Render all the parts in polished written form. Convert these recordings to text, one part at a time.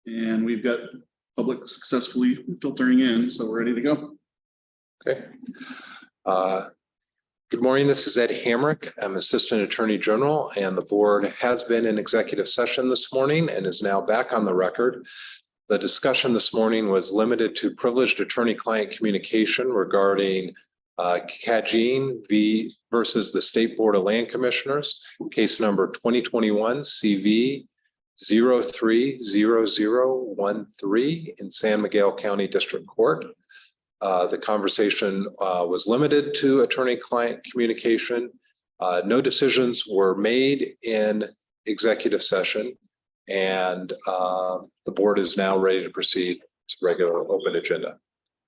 And we've got public successfully filtering in, so we're ready to go. Okay. Good morning. This is Ed Hamrick. I'm Assistant Attorney General, and the board has been in executive session this morning and is now back on the record. The discussion this morning was limited to privileged attorney-client communication regarding Cagene v. versus the State Board of Land Commissioners, case number 2021 CV 030013 in San Miguel County District Court. The conversation was limited to attorney-client communication. No decisions were made in executive session, and the board is now ready to proceed to regular open agenda.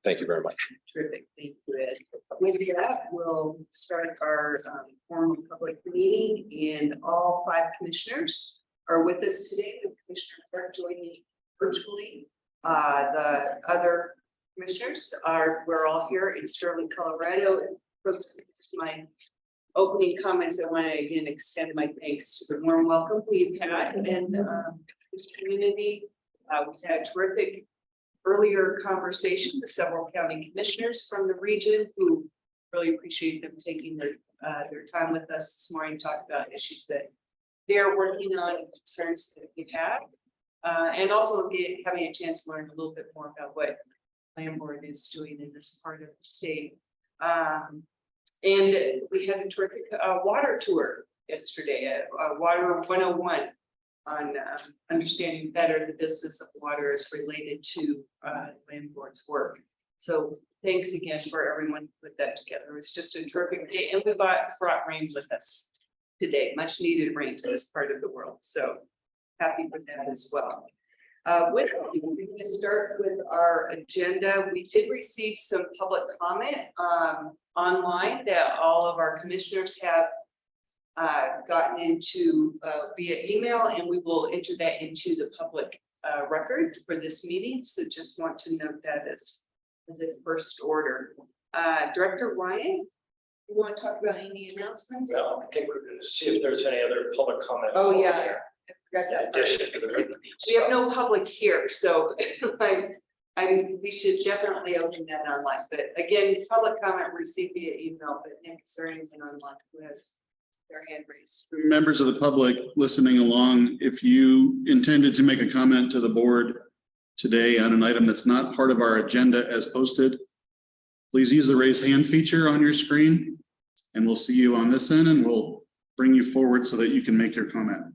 Thank you very much. Terrific. Thank you, Ed. With that, we'll start our formal public meeting, and all 5 commissioners are with us today. The commissioners are joining virtually. The other commissioners we're all here in Sterling, Colorado. Folks, my opening comments, I want to again extend my thanks to the warm welcome we've had in this community. We've had a terrific earlier conversation with several county commissioners from the region who really appreciate them taking their time with us this morning to talk about issues that they're working on and concerns that we have, and also having a chance to learn a little bit more about what Land Board is doing in this part of the state. And we had a terrific water tour yesterday, Water 101 on understanding better the business of water as related to Land Board's work. So thanks again for everyone who put that together. It was just a terrific day, and we brought rain with us today, much needed rain to this part of the world. So happy with that as well. We're going to start with our agenda. We did receive some public comment online that all of our commissioners have gotten into via email, and we will enter that into the public record for this meeting. So just want to note that as a first order. Director Ryan, you want to talk about any announcements? Well, I think we're going to see if there's any other public comment. Oh, yeah. I forgot that. Addition to the We have no public here, so we should definitely open that online. But again, public comment received via email, but Nick, is there anyone online who has their hand raised? Members of the public listening along, if you intended to make a comment to the board today on an item that's not part of our agenda as posted, please use the raise hand feature on your screen, and we'll see you on this end, and we'll bring you forward so that you can make your comment.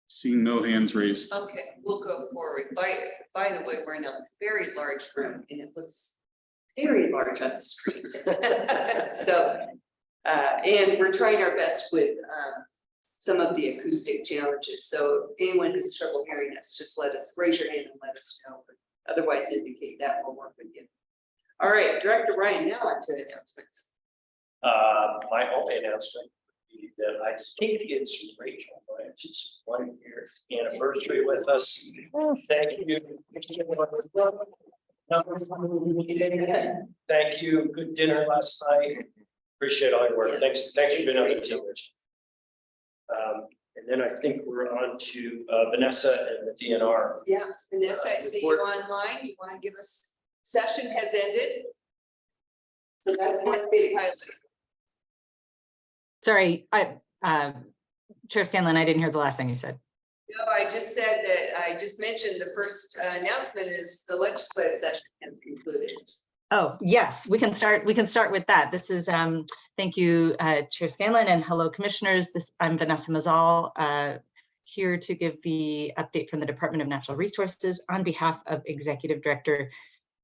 Seeing no hands raised. Okay, we'll go forward. By the way, we're in a very large room and it looks very large on the screen. So, and we're trying our best with some of the acoustic challenges. So anyone who's trouble hearing us, just raise your hand and let us know. But otherwise indicate that we'll work with you. All right, Director Ryan, now on to announcements. My only announcement would be that I think it's Rachel Branch's 1 year anniversary with us. Thank you. Thank you. Good dinner last night. Appreciate all your work. Thanks for being on the team. And then I think we're on to Vanessa and the DNR. Yeah, Vanessa, I see you online. You want to give us, session has ended. So that's one big highlight. Sorry, Chair Scanlon, I didn't hear the last thing you said. No, I just said that I just mentioned the first announcement is the legislative session has concluded. Oh, yes, we can start with that. This is thank you, Chair Scanlon, and hello, commissioners. I'm Vanessa Mazzal, here to give the update from the Department of Natural Resources on behalf of Executive Director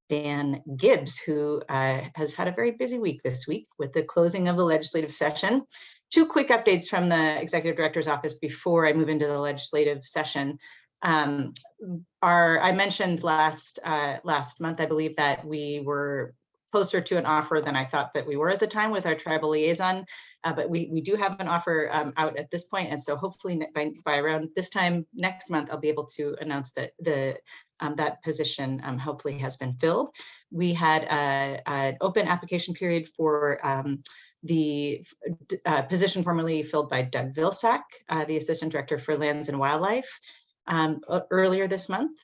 Dan Gibbs, who has had a very busy week this week with the closing of the legislative session. 2 quick updates from the Executive Director's office before I move into the legislative session. I mentioned last month, I believe, that we were closer to an offer than I thought that we were at the time with our tribal liaison, but we do have an offer out at this point, and so hopefully by around this time next month, I'll be able to announce that that position hopefully has been filled. We had an open application period for the position formerly filled by Doug Vilsack, the Assistant Director for Lands and Wildlife, earlier this month,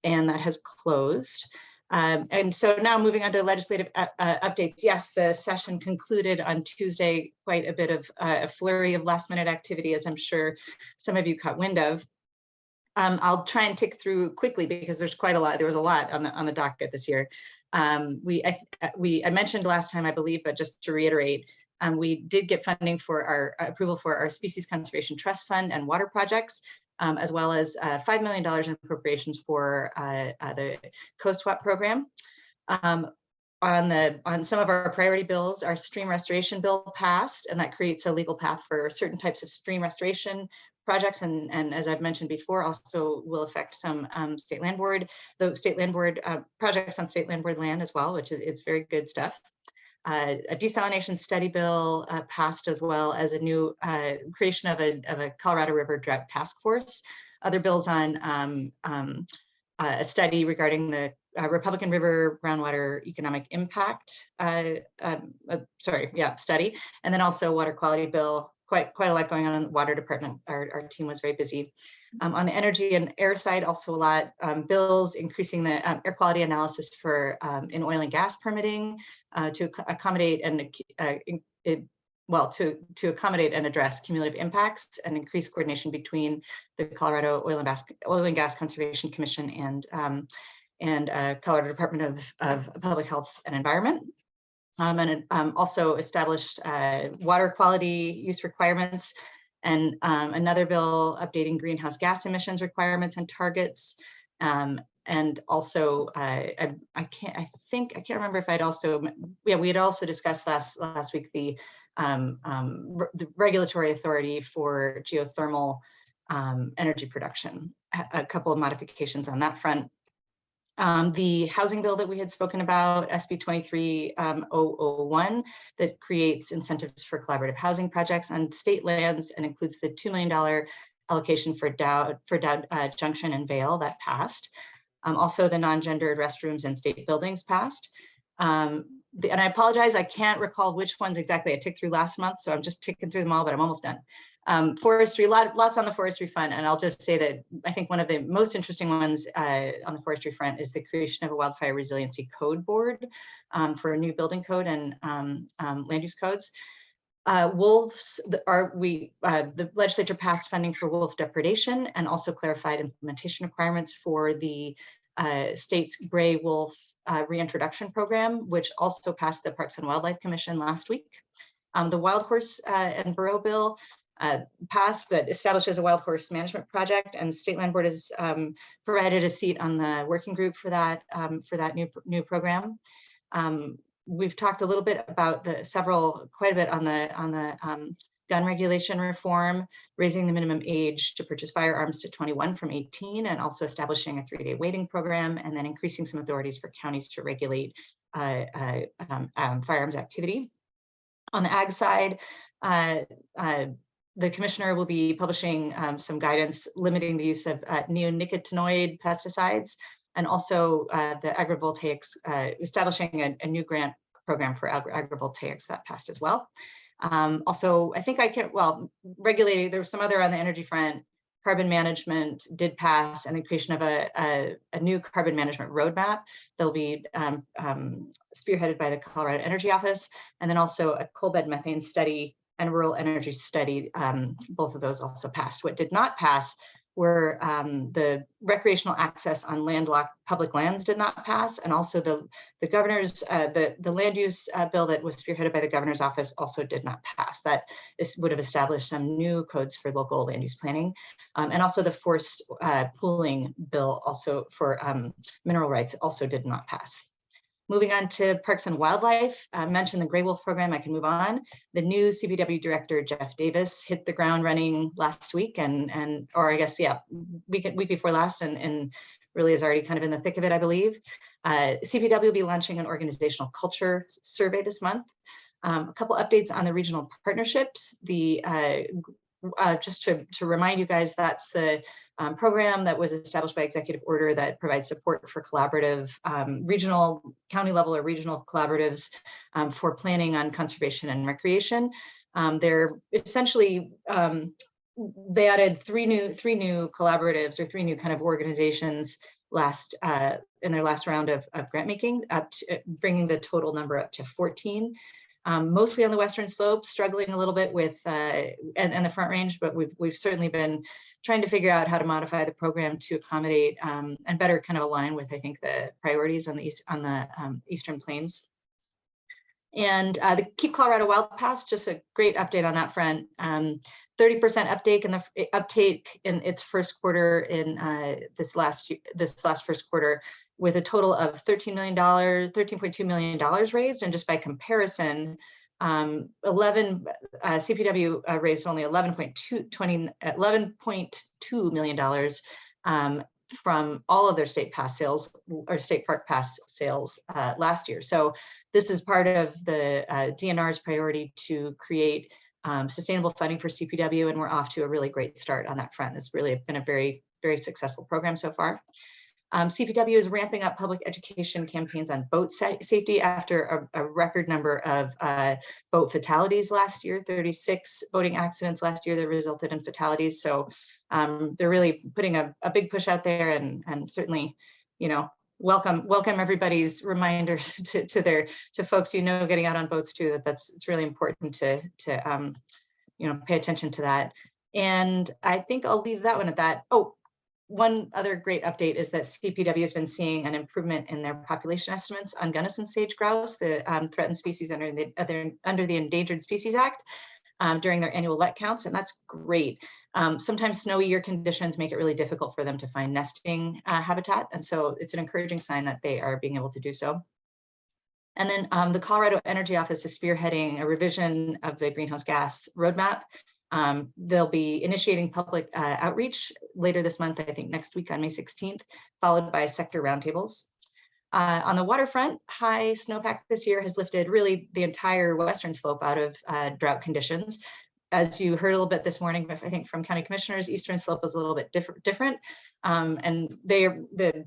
and that has closed. And so now moving on to legislative updates. Yes, the session concluded on Tuesday, quite a bit of a flurry of last minute activity, as I'm sure some of you caught wind of. I'll try and tick through quickly because there's quite a lot. There was a lot on the docket this year. I mentioned last time, I believe, but just to reiterate, we did get funding for our approval for our Species Conservation Trust Fund and water projects, as well as $5 million in appropriations for the Co-SWAP program. On some of our priority bills, our stream restoration bill passed, and that creates a legal path for certain types of stream restoration projects, and as I've mentioned before, also will affect some state land board, projects on state land board land as well, which is it's very good stuff. A desalination study bill passed, as well as a new creation of a Colorado River Drought Task Force. Other bills on a study regarding the Republican River groundwater economic impact study, and then also water quality bill. Quite a lot going on in the water department. Our team was very busy. On the energy and air side, also a lot bills increasing the air quality analysis for in oil and gas permitting to accommodate and to accommodate and address cumulative impacts and increase coordination between the Colorado Oil and Gas Conservation Commission and Colorado Department of Public Health and Environment. And also established water quality use requirements, and another bill updating greenhouse gas emissions requirements and targets. And also, I can't remember if I'd also, we had also discussed last week the regulatory authority for geothermal energy production, a couple of modifications on that front. The housing bill that we had spoken about, SB 23-001, that creates incentives for collaborative housing projects on state lands and includes the $2 million allocation for Dowd Junction and Vale, that passed. Also, the non-gendered restrooms in state buildings passed. And I apologize, I can't recall which ones exactly I ticked through last month, so I'm just ticking through them all, but I'm almost done. Forestry, lots on the forestry front, and I'll just say that I think one of the most interesting ones on the forestry front is the creation of a wildfire resiliency code board for a new building code and land use codes. Wolves, the legislature passed funding for wolf depredation and also clarified implementation requirements for the state's gray wolf reintroduction program, which also passed the Parks and Wildlife Commission last week. The wild horse and burrow bill passed, that establishes a wild horse management project, and State Land Board has provided a seat on the working group for that new program. We've talked a little bit about quite a bit on the gun regulation reform, raising the minimum age to purchase firearms to 21 from 18, and also establishing a 3-day waiting program, and then increasing some authorities for counties to regulate firearms activity. On the ag side, the commissioner will be publishing some guidance limiting the use of neonicotinoid pesticides, and also the agrivoltaics, establishing a new grant program for agrivoltaics that passed as well. Also, I think regulating, there was some other on the energy front. Carbon management did pass, and the creation of a new carbon management roadmap that'll be spearheaded by the Colorado Energy Office, and then also a coal bed methane study and rural energy study. Both of those also passed. What did not pass were the recreational access on landlocked public lands did not pass, and also the governor's the land use bill that was spearheaded by the governor's office also did not pass. That would have established some new codes for local land use planning, and also the forced pooling bill also for mineral rights also did not pass. Moving on to Parks and Wildlife, I mentioned the Gray Wolf program. I can move on. The new CBW director, Jeff Davis, hit the ground running last week, week before last, and really is already kind of in the thick of it, I believe. CBW will be launching an organizational culture survey this month. A couple updates on the regional partnerships. The just to remind you guys, that's the program that was established by executive order that provides support for collaborative regional, county level or regional collaboratives for planning on conservation and recreation. They're essentially, they added three new collaboratives or three new kind of organizations in their last round of grant making, up to, bringing the total number up to 14. Mostly on the Western Slope, struggling a little bit with and the Front Range, but we've certainly been trying to figure out how to modify the program to accommodate and better kind of align with, I think, the priorities on the Eastern Plains. And the Keep Colorado Wild Pass, just a great update on that front. 30% uptake in its first quarter in this last first quarter, with a total of $13.2 million raised. And just by comparison, CPW raised only $11.2 million from all of their state pass sales or state park pass sales last year. So this is part of the DNR's priority to create sustainable funding for CPW, and we're off to a really great start on that front. It's really been a very, very successful program so far. CPW is ramping up public education campaigns on boat safety after a record number of boat fatalities last year, 36 boating accidents last year that resulted in fatalities. So they're really putting a big push out there, and certainly, you know, welcome everybody's reminders to folks, you know, getting out on boats too, it's really important to you know, pay attention to that. And I think I'll leave that one at that. Oh, one other great update is that CPW has been seeing an improvement in their population estimates on Gunnison sage grouse, the threatened species under the Endangered Species Act, during their annual let counts, and that's great. Sometimes snowy year conditions make it really difficult for them to find nesting habitat, and so it's an encouraging sign that they are being able to do so. And then the Colorado Energy Office is spearheading a revision of the greenhouse gas roadmap. They'll be initiating public outreach later this month, I think next week on May 16th, followed by sector roundtables. On the waterfront, high snowpack this year has lifted really the entire Western Slope out of drought conditions. As you heard a little bit this morning, I think from county commissioners, Eastern Slope is a little bit different. And the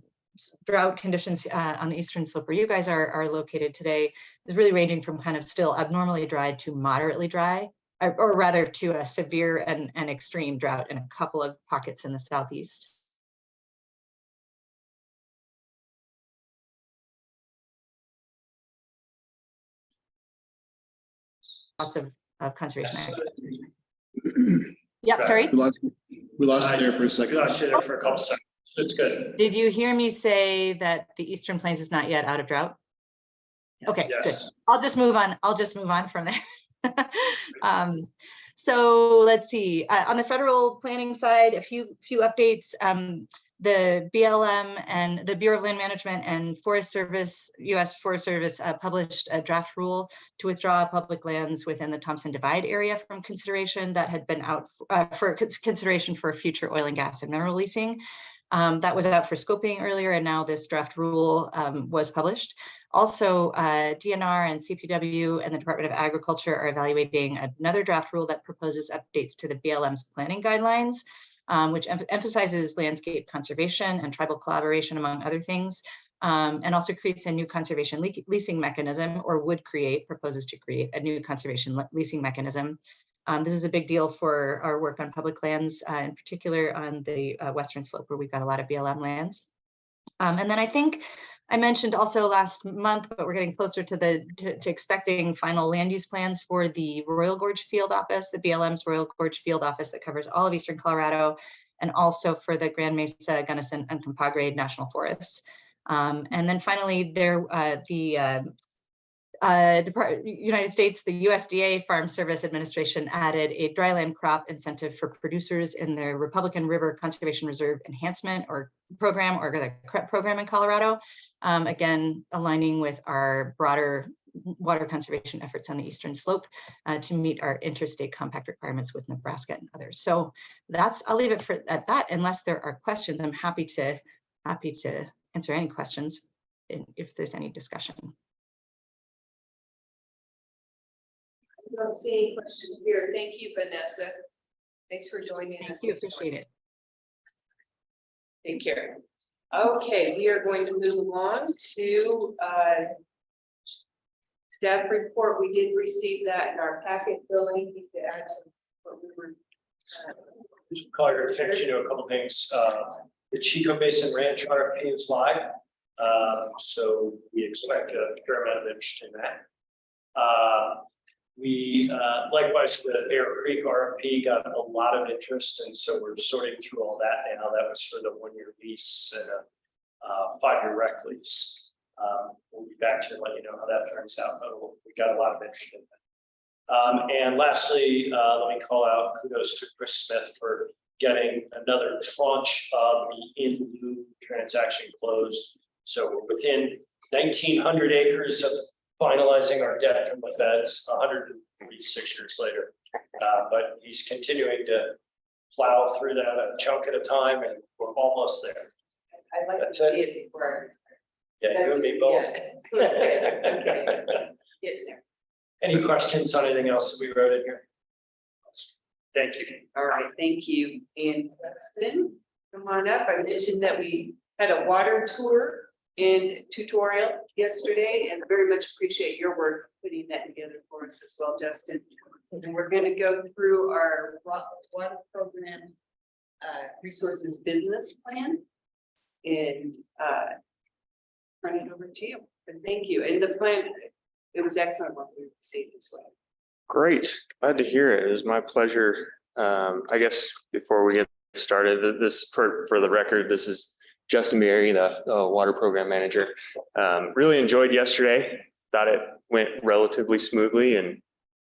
drought conditions on the Eastern Slope where you guys are located today is really ranging from kind of still abnormally dry to moderately dry, or rather to a severe and extreme drought in a couple of pockets in the southeast. Lots of conservation. Yep, sorry. We lost it there for a second. We lost you there for a couple seconds. It's good. Did you hear me say that the Eastern Plains is not yet out of drought? Okay, Yes. good. I'll just move on from there. So let's see, on the federal planning side, a few updates. The BLM and the Bureau of Land Management and Forest Service, U.S. Forest Service published a draft rule to withdraw public lands within the Thompson Divide area from consideration that had been out for consideration for future oil and gas and mineral leasing. That was out for scoping earlier, and now this draft rule was published. Also, DNR and CPW and the Department of Agriculture are evaluating another draft rule that proposes updates to the BLM's planning guidelines, which emphasizes landscape conservation and tribal collaboration, among other things, and also creates a new conservation leasing mechanism, or proposes to create a new conservation leasing mechanism. This is a big deal for our work on public lands, in particular on the Western Slope, where we've got a lot of BLM lands. And then I think I mentioned also last month, but we're getting closer to expecting final land use plans for the Royal Gorge Field Office, the BLM's Royal Gorge Field Office that covers all of Eastern Colorado, and also for the Grand Mesa, Gunnison, and Compagre National Forests. And then finally, United States, the USDA Farm Service Administration added a dryland crop incentive for producers in their Republican River Conservation Reserve Enhancement program, or the CREP program in Colorado. Again, aligning with our broader water conservation efforts on the Eastern Slope to meet our interstate compact requirements with Nebraska and others. So I'll leave it at that, unless there are questions. I'm happy to answer any questions if there's any discussion. I don't see any questions here. Thank you, Vanessa. Thanks for joining Thank us. you, this appreciate morning. it. Take care. Okay, we are going to move along to staff report. We did receive that in our packet, Bill. Anything to add to what we were? Just call your attention to a couple things. The Chico Basin Ranch RFP is live. So we expect a fair amount of interest in that. We likewise, the Bear Creek RFP got a lot of interest, and so we're sorting through all that now. That was for the 1-year lease and a 5-year rec lease. We'll be back to let you know how that turns out, but we got a lot of interest in that. And lastly, let me call out kudos to Chris Smith for getting another tranche of the in lieu transaction closed. So we're within 1,900 acres of finalizing our debt from the feds 146 years later. But he's continuing to plow through that a chunk at a time, and we're almost there. I'd like to That's see it. it before. Yeah, you and me both. Okay. Getting there. Any questions on anything else that we wrote in here? Thank you. All right, thank you. And Dustin, come on up. I mentioned that we had a water tour and tutorial yesterday, and very much appreciate your work putting that together for us as well, Justin. And we're going to go through our water program resources business plan and turn it over to you. And thank you. And the plan, it was excellent what we received as well. Great, glad to hear it. It was my pleasure. I guess before we get started, this for the record, this is Justin Berry, the water program manager. Really enjoyed yesterday. Thought it went relatively smoothly, and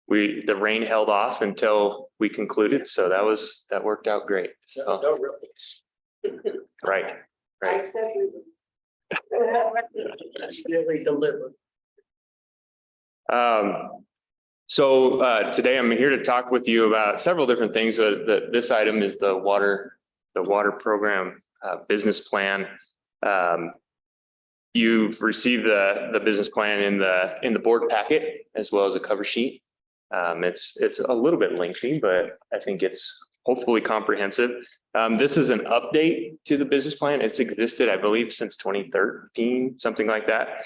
the rain held off until we concluded. So that worked out great. So no real things. Right. I said we really delivered. So today I'm here to talk with you about several different things, but this item is the water program business plan. You've received the business plan in the board packet as well as a cover sheet. It's a little bit lengthy, but I think it's hopefully comprehensive. This is an update to the business plan. It's existed, I believe, since 2013, something like that.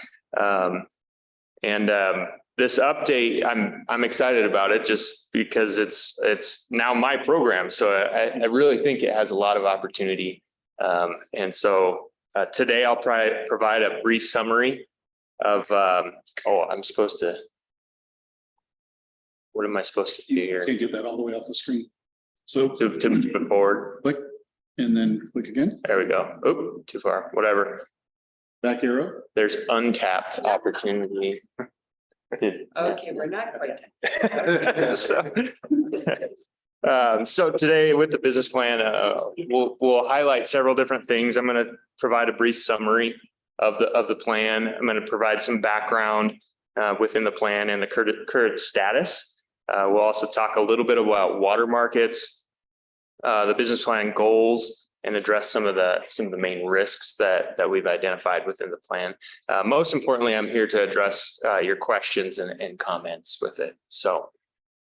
This update, I'm excited about it just because it's now my program. So I really think it has a lot of opportunity. And so today I'll provide a brief summary of, I'm supposed to, what am I supposed to do here? Can't get that all the way off the screen. So To move it forward. click and then click again, There we go. Oh, too far, whatever. back arrow. There's untapped opportunity. Okay, we're not quite done. So today with the business plan, we'll highlight several different things. I'm going to provide a brief summary of the plan. I'm going to provide some background within the plan and the current status. We'll also talk a little bit about water markets, the business plan goals, and address some of the main risks that we've identified within the plan. Most importantly, I'm here to address your questions and comments with it. So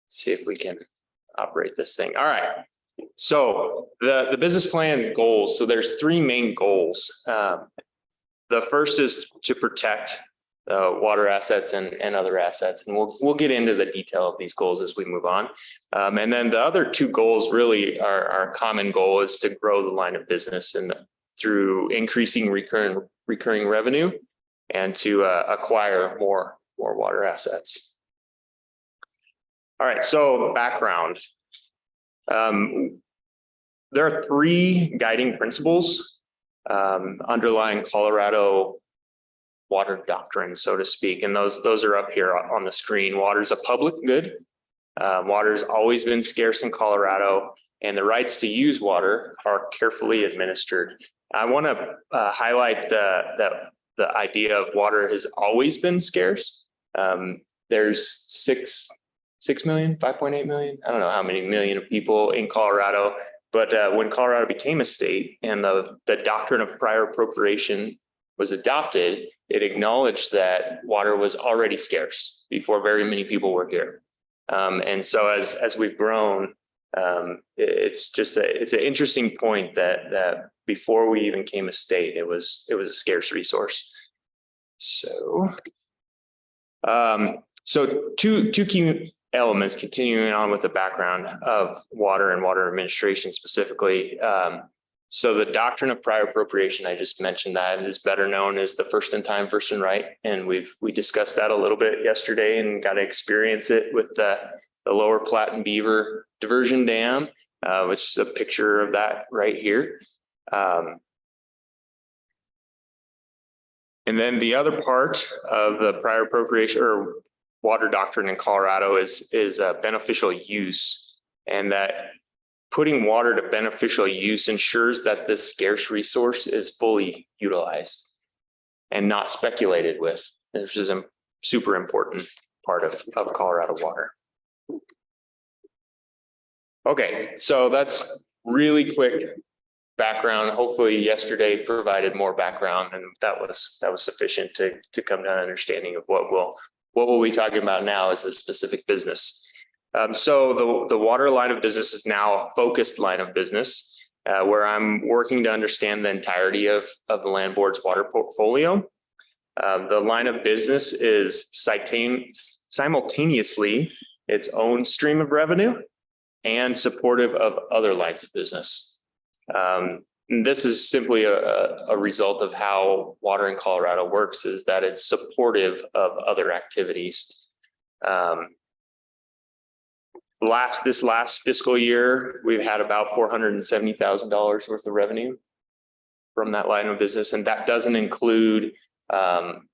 see if we can operate this thing. All right. So the business plan goals. So there's 3 main goals. The first is to protect water assets and other assets. And we'll get into the detail of these goals as we move on. And then the other 2 goals really our common goal is to grow the line of business and through increasing recurring revenue and to acquire more water assets. All right, so background. There are 3 guiding principles underlying Colorado water doctrine, so to speak, and those are up here on the screen. Water is a public good. Water has always been scarce in Colorado, and the rights to use water are carefully administered. I want to highlight the idea of water has always been scarce. There's 6 million, 5.8 million. I don't know how many million of people in Colorado, but when Colorado became a state and the doctrine of prior appropriation was adopted, it acknowledged that water was already scarce before very many people were here. And so as we've grown, It's an interesting point that before we even came a state, it was a scarce resource. So, two key elements continuing on with the background of water and water administration specifically. So the doctrine of prior appropriation, I just mentioned that is better known as the first in time, first in right. And we discussed that a little bit yesterday and got to experience it with the Lower Platte and Beaver Diversion Dam, which is a picture of that right here. And then the other part of the prior appropriation or water doctrine in Colorado is beneficial use, and that putting water to beneficial use ensures that this scarce resource is fully utilized and not speculated with. This is a super important part of Colorado water. Okay, so that's really quick background. Hopefully yesterday provided more background, and that was sufficient to come to an understanding of what we'll be talking about now as the specific business. So the water line of business is now a focused line of business where I'm working to understand the entirety of the land board's water portfolio. The line of business is simultaneously its own stream of revenue and supportive of other lines of business. This is simply a result of how water in Colorado works, is that it's supportive of other activities. This last fiscal year, we've had about $470,000 worth of revenue from that line of business, and that doesn't include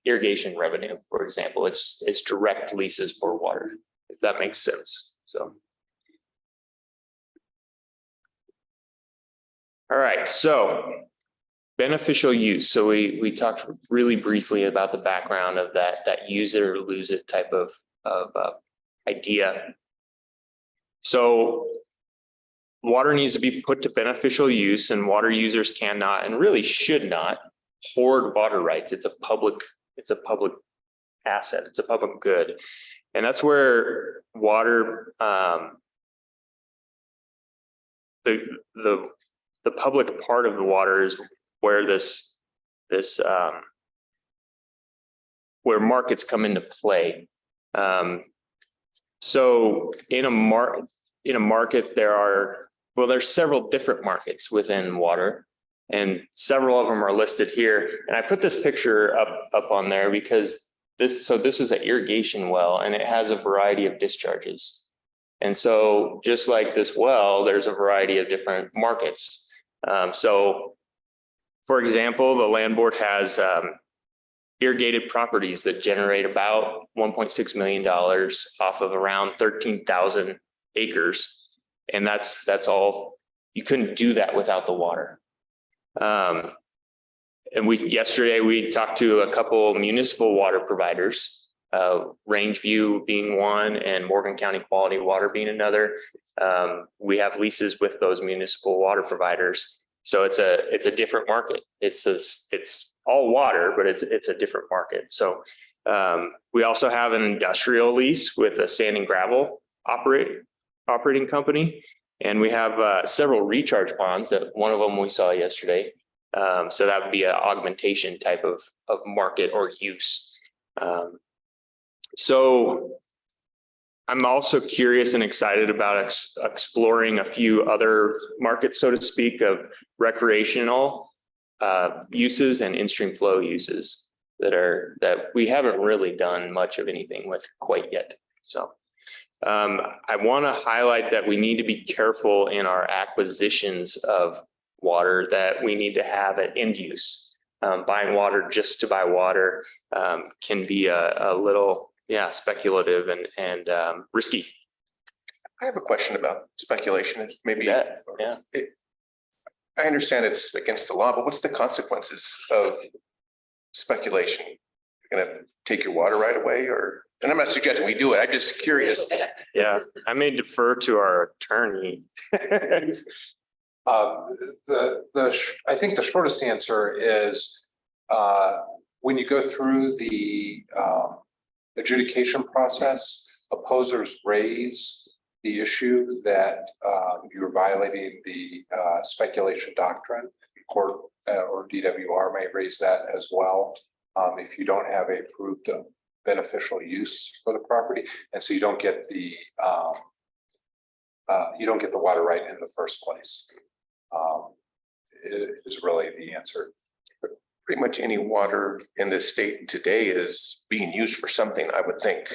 irrigation revenue, for example. It's direct leases for water, if that makes sense. So, all right, so beneficial use. So we talked really briefly about the background of that use it or lose it type of idea. So water needs to be put to beneficial use, and water users cannot and really should not hoard water rights. It's a public asset. It's a public good. And that's where water, the public part of the water is where where markets come into play. So in a market, there's several different markets within water, and several of them are listed here. And I put this picture up on there because this is an irrigation well, and it has a variety of discharges. And so just like this well, there's a variety of different markets. So for example, the land board has irrigated properties that generate about $1.6 million off of around 13,000 acres. And that's all. You couldn't do that without the water. And yesterday we talked to a couple municipal water providers, Rangeview being one and Morgan County Quality Water being another. We have leases with those municipal water providers. So it's a different market. It's all water, but it's a different market. So we also have an industrial lease with a sand and gravel operating company, and we have several recharge ponds. That one of them we saw yesterday. So that would be an augmentation type of market or use. So I'm also curious and excited about exploring a few other markets, so to speak, of recreational uses and in-stream flow uses that we haven't really done much of anything with quite yet. So I want to highlight that we need to be careful in our acquisitions of water, that we need to have an end use. Buying water just to buy water can be a little speculative and risky. I have a question about speculation. If maybe Yeah. I understand it's against the law, but what's the consequences of speculation? You're gonna take your water right away, or? And I'm not suggesting we do it. I'm just curious. Yeah, I may defer to our attorney. I think the shortest answer is when you go through the adjudication process, opposers raise the issue that you're violating the speculation doctrine. Court or DWR may raise that as well. If you don't have a approved beneficial use for the property, and so you don't get the water right in the first place. Is really the answer. Pretty much any water in this state today is being used for something, I would think.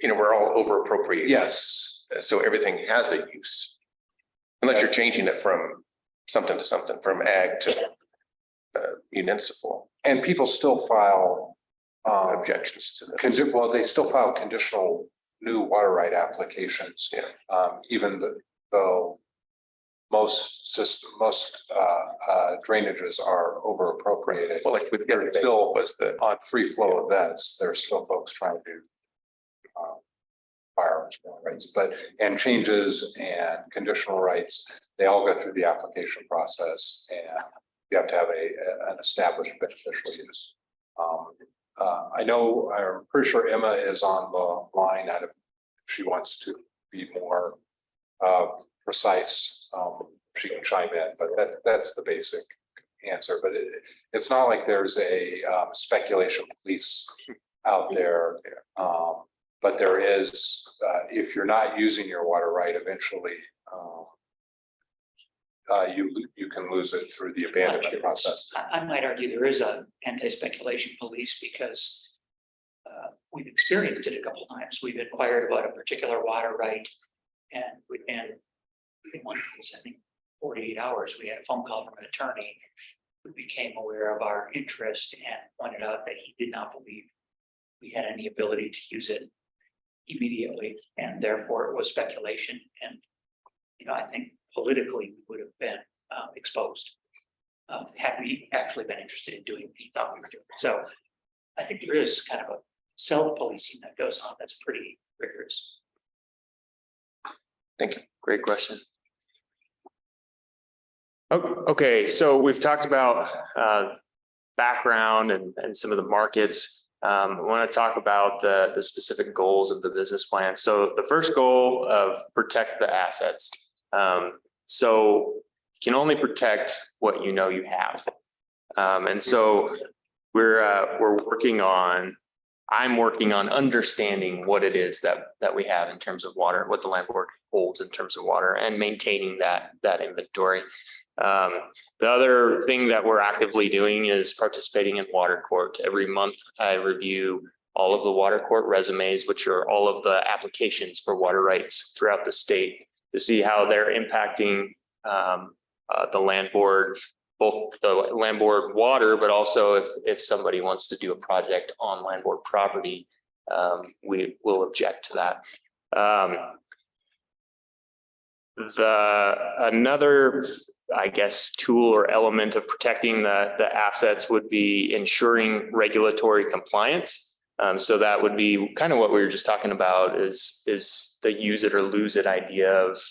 You know, we're all over appropriating. Yes. So everything has a use. Unless you're changing it from something to something, from ag to municipal. And people still file Objections to that. well, they still file conditional new water right applications. Yeah. Even though most drainages are over appropriated. Well, like with They're still was the on free flow events, there's still folks trying to fire rights, and changes and conditional rights, they all go through the application process, and you have to have an established beneficial use. I'm pretty sure Emma is on the line. If she wants to be more precise, she can chime in, but that's the basic answer. But it's not like there's a speculation police out there. But there is, if you're not using your water right, eventually you can lose it through the abandonment process. I might argue there is a anti-speculation police because we've experienced it a couple of times. We've inquired about a particular water right, and within one case, I think 48 hours, we had a phone call from an attorney who became aware of our interest and pointed out that he did not believe we had any ability to use it immediately, and therefore it was speculation. And I think politically we would have been exposed had we actually been interested in doing what he thought we were doing. So I think there is kind of a self-policing that goes on that's pretty rigorous. Thank you. Great question. Okay, so we've talked about background and some of the markets. I want to talk about the specific goals of the business plan. So the first goal of protect the assets. So you can only protect what you know you have. And so I'm working on understanding what it is that we have in terms of water, what the land board holds in terms of water, and maintaining that inventory. The other thing that we're actively doing is participating in water court. Every month I review all of the water court resumes, which are all of the applications for water rights throughout the state, to see how they're impacting the land board, both the land board water, but also if somebody wants to do a project on land board property, we will object to that. Another, I guess, tool or element of protecting the assets would be ensuring regulatory compliance. So that would be kind of what we were just talking about is the use it or lose it idea of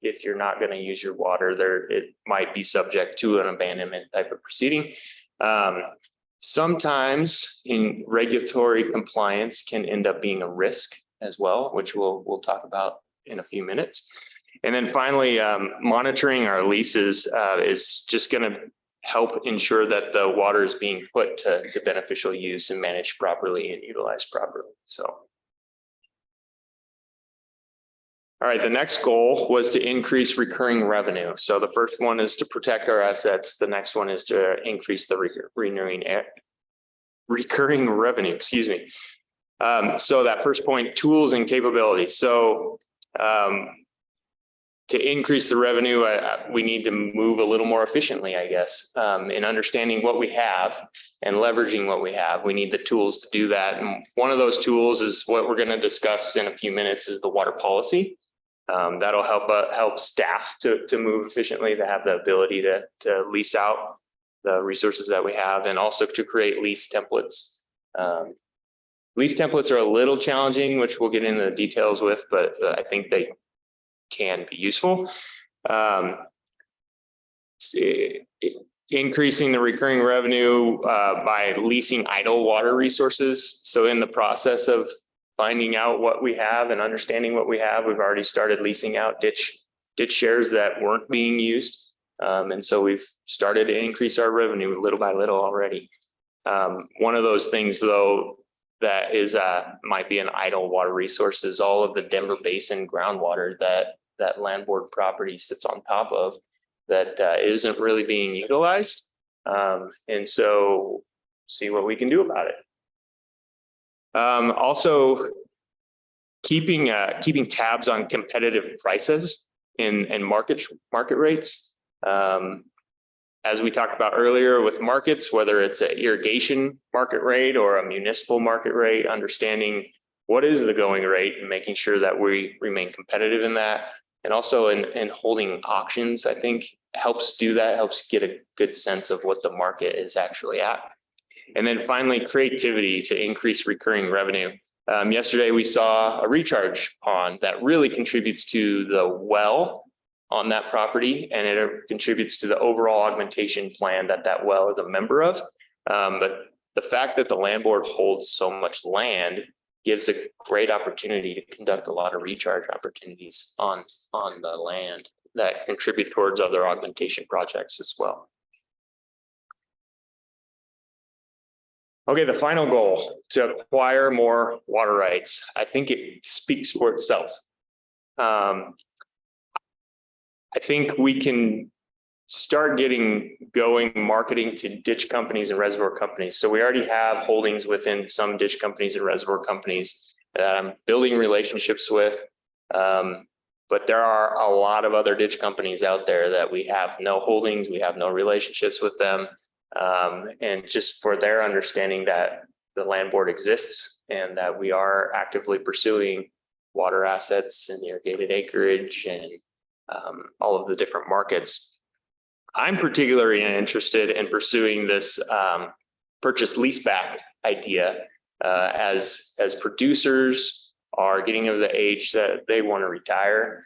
if you're not going to use your water there, it might be subject to an abandonment type of proceeding. Sometimes in regulatory compliance can end up being a risk as well, which we'll talk about in a few minutes. And then finally, monitoring our leases is just going to help ensure that the water is being put to beneficial use and managed properly and utilized properly. So, all right, the next goal was to increase recurring revenue. So the first one is to protect our assets. The next one is to increase the recurring revenue, excuse me. So that first point, tools and capabilities. So to increase the revenue, we need to move a little more efficiently, I guess, in understanding what we have and leveraging what we have. We need the tools to do that. And one of those tools is what we're going to discuss in a few minutes is the water policy. That'll help staff to move efficiently, to have the ability to lease out the resources that we have, and also to create lease templates. Lease templates are a little challenging, which we'll get into the details with, but I think they can be useful. Increasing the recurring revenue by leasing idle water resources. So in the process of finding out what we have and understanding what we have. We've already started leasing out ditch shares that weren't being used. And so we've started to increase our revenue little by little already. One of those things though, that is might be an idle water resource is all of the Denver Basin groundwater that land board property sits on top of that isn't really being utilized. And so see what we can do about it. Also keeping tabs on competitive prices and market rates. As we talked about earlier with markets, whether it's an irrigation market rate or a municipal market rate, understanding what is the going rate and making sure that we remain competitive in that. And also in holding auctions, I think helps do that, helps get a good sense of what the market is actually at. And then finally, creativity to increase recurring revenue. Yesterday, we saw a recharge pond that really contributes to the well on that property, and it contributes to the overall augmentation plan that well is a member of. But the fact that the land board holds so much land gives a great opportunity to conduct a lot of recharge opportunities on the land that contribute towards other augmentation projects as well. Okay, the final goal, to acquire more water rights. I think it speaks for itself. I think we can start getting going marketing to ditch companies and reservoir companies. So we already have holdings within some ditch companies and reservoir companies that I'm building relationships with. But there are a lot of other ditch companies out there that we have no holdings, we have no relationships with them. And just for their understanding that the land board exists and that we are actively pursuing water assets and irrigated acreage and all of the different markets. I'm particularly interested in pursuing this purchase leaseback idea as producers are getting of the age that they want to retire.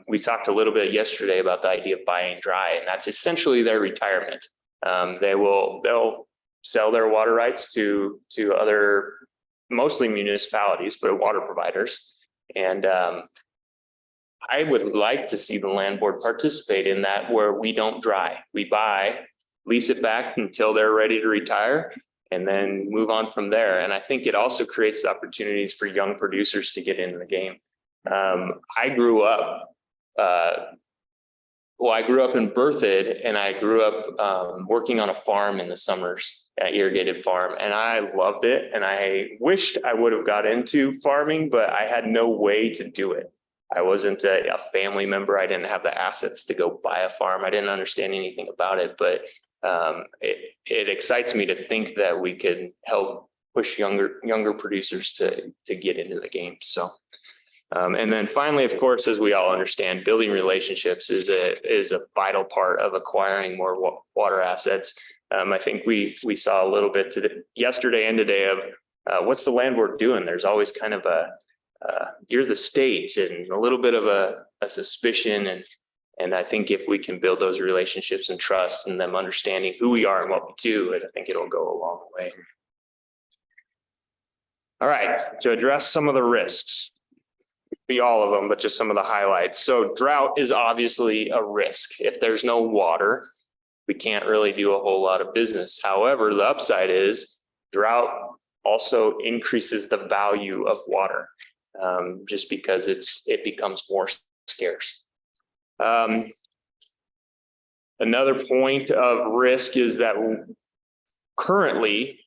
We talked a little bit yesterday about the idea of buying dry, and that's essentially their retirement. They'll sell their water rights to other, mostly municipalities, but water providers. And I would like to see the land board participate in that, where we don't dry. We buy, lease it back until they're ready to retire, and then move on from there. And I think it also creates opportunities for young producers to get into the game. I grew up in Berthoud, and I grew up working on a farm in the summers, an irrigated farm, and I loved it. And I wished I would have got into farming, but I had no way to do it. I wasn't a family member. I didn't have the assets to go buy a farm. I didn't understand anything about it, but it excites me to think that we could help push younger producers to get into the game. So. And then finally, of course, as we all understand, building relationships is a vital part of acquiring more water assets. I think we saw a little bit yesterday and today of what's the land board doing? There's always kind of you're the state, and a little bit of a suspicion. And I think if we can build those relationships and trust and them understanding who we are and what we do, I think it'll go a long way. All right, to address some of the risks. Be all of them, but just some of the highlights. So drought is obviously a risk. If there's no water, we can't really do a whole lot of business. However, the upside is drought also increases the value of water, just because it becomes more scarce. Another point of risk is that currently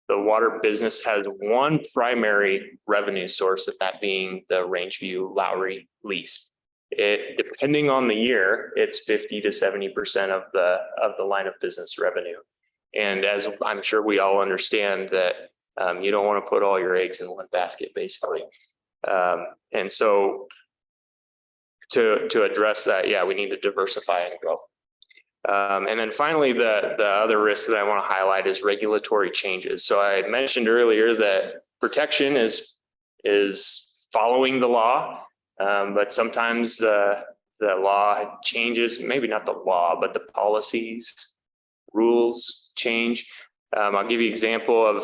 the water business has one primary revenue source, that being the Rangeview Lowry lease. Depending on the year, it's 50 to 70% of the line of business revenue. And as I'm sure we all understand that you don't want to put all your eggs in one basket, basically. And so to address that, yeah, we need to diversify and grow. And then finally, the other risk that I want to highlight is regulatory changes. So I mentioned earlier that protection is following the law, but sometimes the law changes, maybe not the law, but the policies, rules change. I'll give you an example of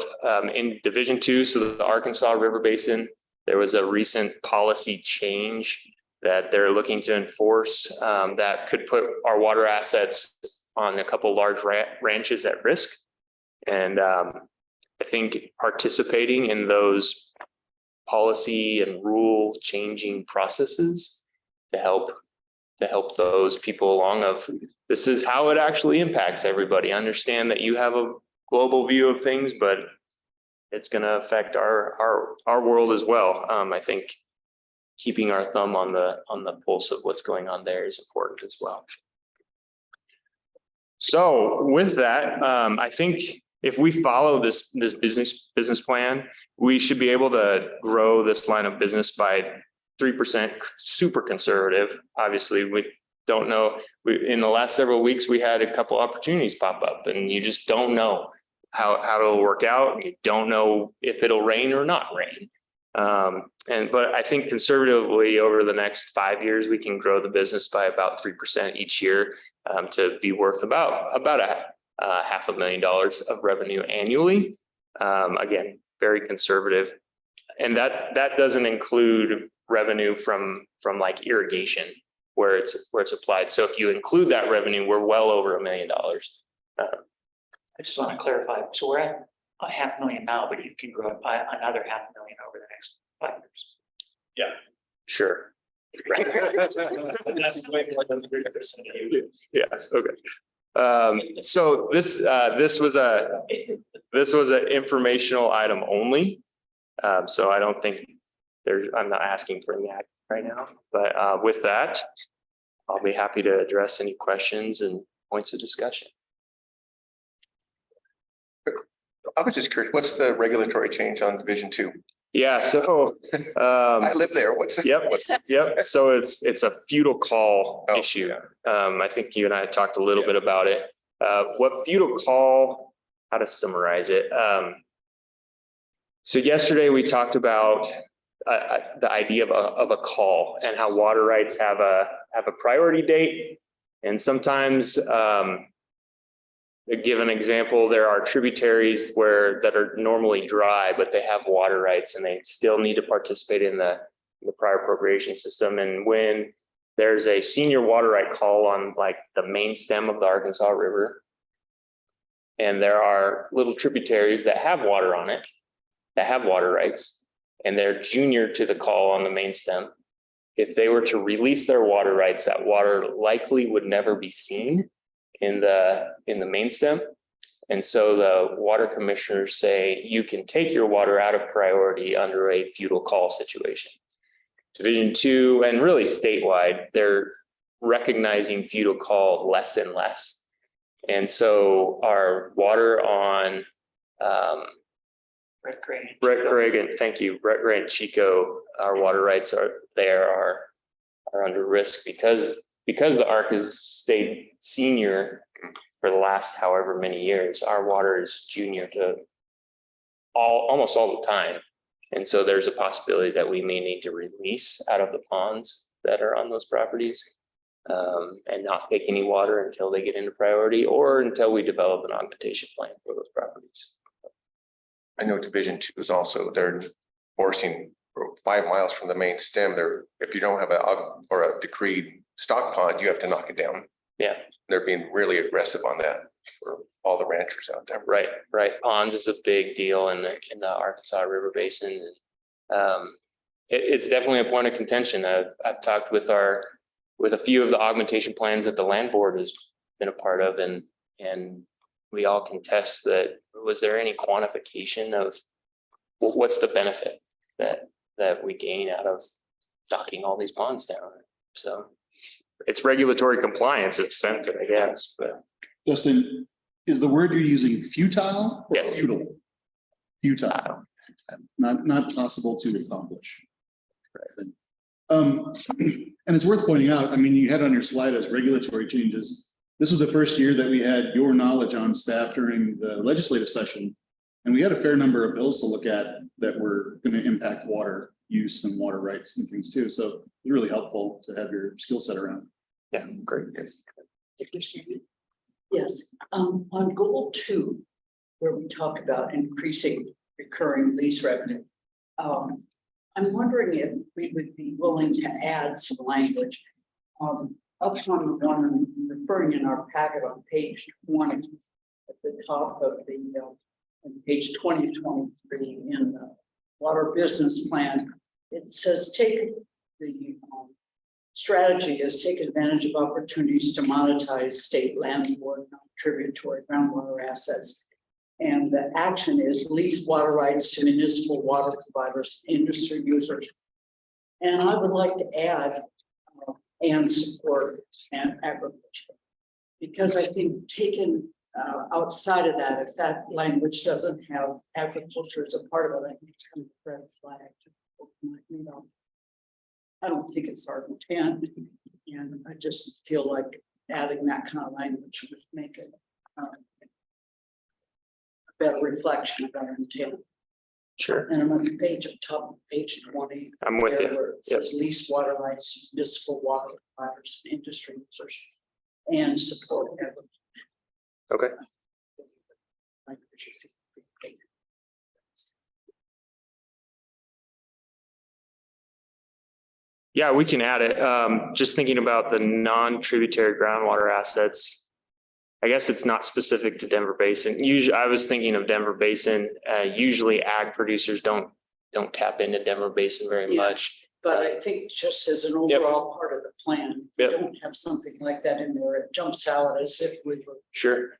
in Division 2, so the Arkansas River Basin, there was a recent policy change that they're looking to enforce that could put our water assets on a couple large ranches at risk. And I think participating in those policy and rule changing processes to help those people along of this is how it actually impacts everybody. Understand that you have a global view of things, but it's going to affect our world as well. I think keeping our thumb on the pulse of what's going on there is important as well. So with that, I think if we follow this business plan, we should be able to grow this line of business by 3%, super conservative. Obviously, we don't know. In the last several weeks, we had a couple opportunities pop up, and you just don't know how it'll work out. You don't know if it'll rain or not rain. But I think conservatively over the next 5 years, we can grow the business by about 3% each year to be worth about $500,000 of revenue annually. Again, very conservative. And that doesn't include revenue from like irrigation where it's applied. So if you include that revenue, we're well over $1 million. I just want to clarify. So we're at $500,000 now, but you can grow it by another $500,000 over the next 5 years. Sure. That's way more than 3% of you. Yeah, okay. So this was an informational item only. So I don't think I'm not asking for that right now, but with that, I'll be happy to address any questions and points of discussion. I was just curious, what's the regulatory change on Division 2? Yeah, so I live there. Yep. So it's a feudal call Oh, issue. I think you and I talked a little bit about it. What feudal call, how to summarize it. So yesterday we talked about the idea of a call and how water rights have a priority date. And sometimes, to give an example, there are tributaries that are normally dry, but they have water rights and they still need to participate in the prior appropriation system. And when there's a senior water right call on like the main stem of the Arkansas River, and there are little tributaries that have water on it, that have water rights, and they're junior to the call on the main stem. If they were to release their water rights, that water likely would never be seen in the main stem. And so the water commissioners say you can take your water out of priority under a feudal call situation. Division 2 and really statewide, they're recognizing feudal call less and less. And so our water on Brett Craig and thank you, Brett Gray and Chico, our water rights are under risk because the ARC has stayed senior for the last however many years. Our water is junior to almost all the time. And so there's a possibility that we may need to release out of the ponds that are on those properties and not take any water until they get into priority or until we develop an augmentation plan for those properties. I know Division 2 is also, they're forcing 5 miles from the main stem there. If you don't have a decreed stock pond, you have to knock it down. Yeah. They're being really aggressive on that for all the ranchers out there. Right. Ponds is a big deal in the Arkansas River Basin. It's definitely a point of contention. I've talked with a few of the augmentation plans that the land board has been a part of, and we all contest that. Was there any quantification of what's the benefit that we gain out of knocking all these ponds down? So it's regulatory compliance, it's expensive, I guess, but. Justin, is the word you're using futile or Yes. futile? Futile, not possible to accomplish. And it's worth pointing out, I mean, you had on your slide as regulatory changes. This was the first year that we had your knowledge on staff during the legislative session. And we had a fair number of bills to look at that were going to impact water use and water rights and things too. So it's really helpful to have your skill set around. Yeah, great. Yes, on goal 2, where we talk about increasing recurring lease revenue. I'm wondering if we would be willing to add some language. Up on the one I'm referring in our packet on page 20, at the top of the, on page 2023 in the water business plan, it says take the strategy is take advantage of opportunities to monetize state land board non-tributary groundwater assets. And the action is lease water rights to municipal water providers, industry users. And I would like to add and support and agriculture. Because I think taken outside of that, if that language doesn't have agriculture as a part of it, I think it's kind of a red flag. You know, I don't think it's our intent, and I just feel like adding that kind of language would make it a better reflection of our intent. Sure, And I'm on the page of top of page 20. I'm with there you. where it says lease water rights, municipal water providers, industry users, and support agriculture. Okay. Yeah, we can add it. Just thinking about the non-tributary groundwater assets. I guess it's not specific to Denver Basin. Usually, I was thinking of Denver Basin. Usually ag producers don't tap into Denver Basin very Yeah. much. But I think just as an overall part of the plan, we Yep. don't have something like that in there. It jumps out as if we were Sure.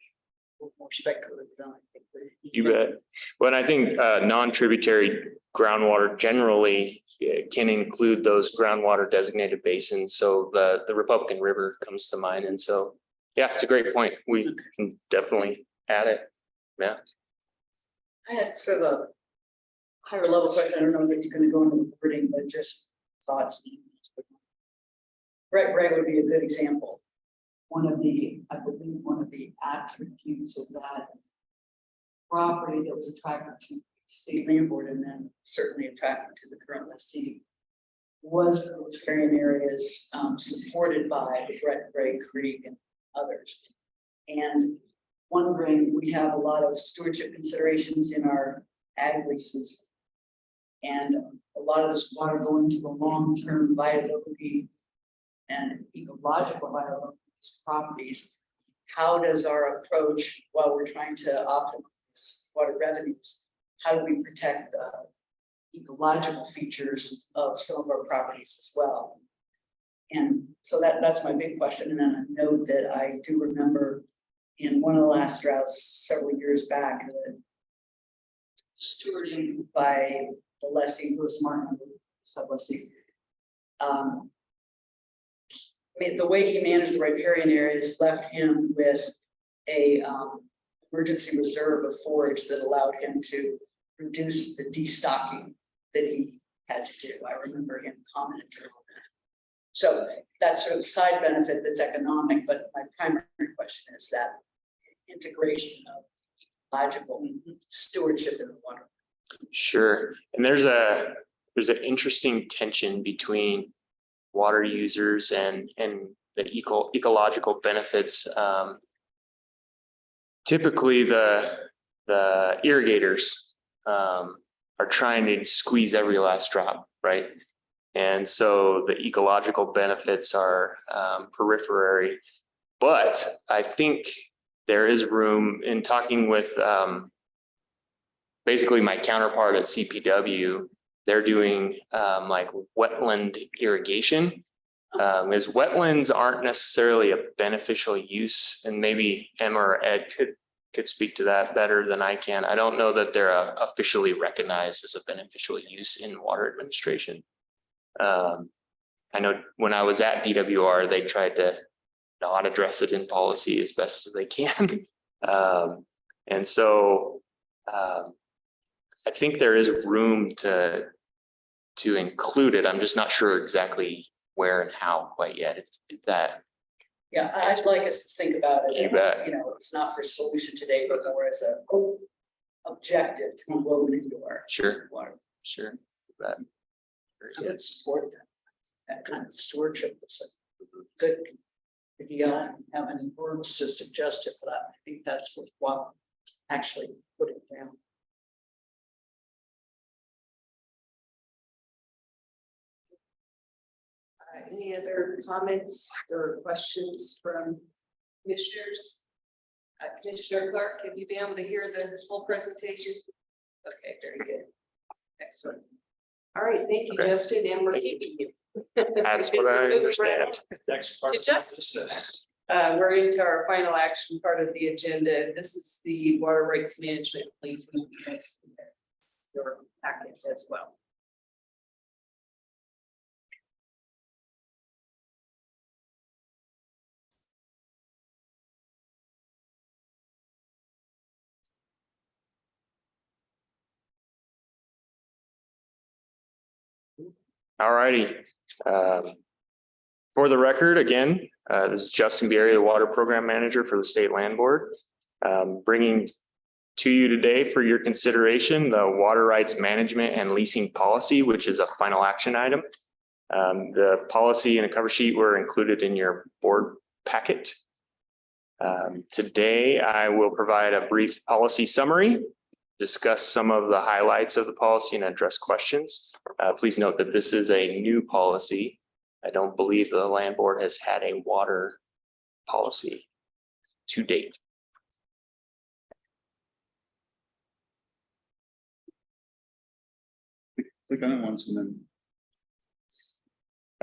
more speculative than I think. You bet. Well, and I think non-tributary groundwater generally can include those groundwater designated basins. So the Republican River comes to mind. And so, yeah, it's a great point. We can definitely add it. Yeah. I had sort of a higher level question. I don't know if it's going to go into the wording, but just thoughts. Ray would be a good example. I believe one of the attributes of that property that was attracted to state land board and then certainly attracted to the current lessee was the riparian areas supported by the Brett Gray Creek and others. And wondering, we have a lot of stewardship considerations in our ag leases. And a lot of this water going to the long-term viability and ecological viability of these properties. How does our approach, while we're trying to optimize water revenues, how do we protect the ecological features of some of our properties as well? And so that's my big question. And then a note that I do remember in one of the last droughts several years back, that stewarding by the lessee, Bruce Martin, sub-lessee. I mean, the way he managed the riparian areas left him with a emergency reserve of forage that allowed him to reduce the destocking that he had to do. I remember him commenting on that. So that's sort of a side benefit that's economic, but my primary question is that integration of logical stewardship in the water. Sure. And there's an interesting tension between water users and the ecological benefits. Typically the irrigators are trying to squeeze every last drop, right? And so the ecological benefits are periphery. But I think there is room in talking with basically my counterpart at CPW. They're doing like wetland irrigation. As wetlands aren't necessarily a beneficial use, and maybe Emma or Ed could speak to that better than I can. I don't know that they're officially recognized as a beneficial use in water administration. I know when I was at DWR, they tried to not address it in policy as best as they can. And so I think there is room to include it. I'm just not sure exactly where and how quite yet. It's that. Yeah, I'd like us to think about it. You bet. You know, it's not for solution today, but more as a objective to be woven into our Sure, water. sure. That. I would support that kind of stewardship. That's a good idea. I don't have any words to suggest it, but I think that's worthwhile. actually put it down. Any other comments or questions from commissioners? Commissioner Clark, have you been able to hear the whole presentation? Okay, very good. Excellent. All right, thank you, Okay. Justin, and we're keeping you. That's what I understand. Next part. Good, Justin. We're into our final action part of the agenda. This is the water rights management placement. Your packets as well. All righty. For the record, again, this is Justin Bierry, the Water Program Manager for the State Land Board. Bringing to you today for your consideration, the Water Rights Management and Leasing Policy, which is a final action item. The policy and a cover sheet were included in your board packet. Today, I will provide a brief policy summary, discuss some of the highlights of the policy and address questions. Please note that this is a new policy. I don't believe the land board has had a water policy to date. Click on it once and then.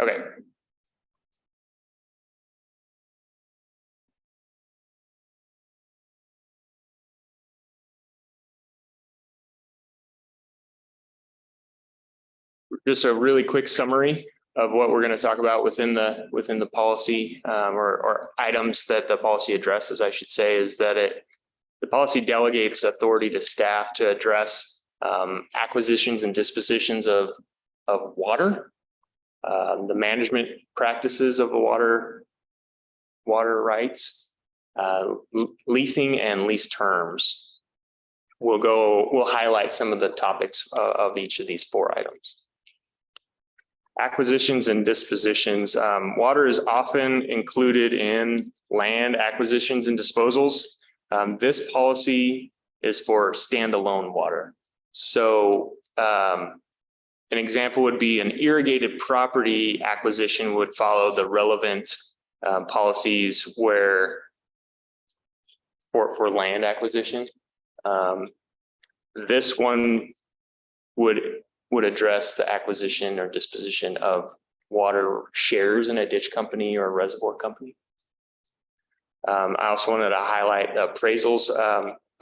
Okay. Just a really quick summary of what we're going to talk about within the policy, or items that the policy addresses, I should say, is that the policy delegates authority to staff to address acquisitions and dispositions of water, the management practices of the water rights, leasing and lease terms. We'll highlight some of the topics of each of these 4 items. Acquisitions and dispositions. Water is often included in land acquisitions and disposals. This policy is for standalone water. So an example would be an irrigated property acquisition would follow the relevant policies where for land acquisition. This one would address the acquisition or disposition of water shares in a ditch company or a reservoir company. I also wanted to highlight the appraisals.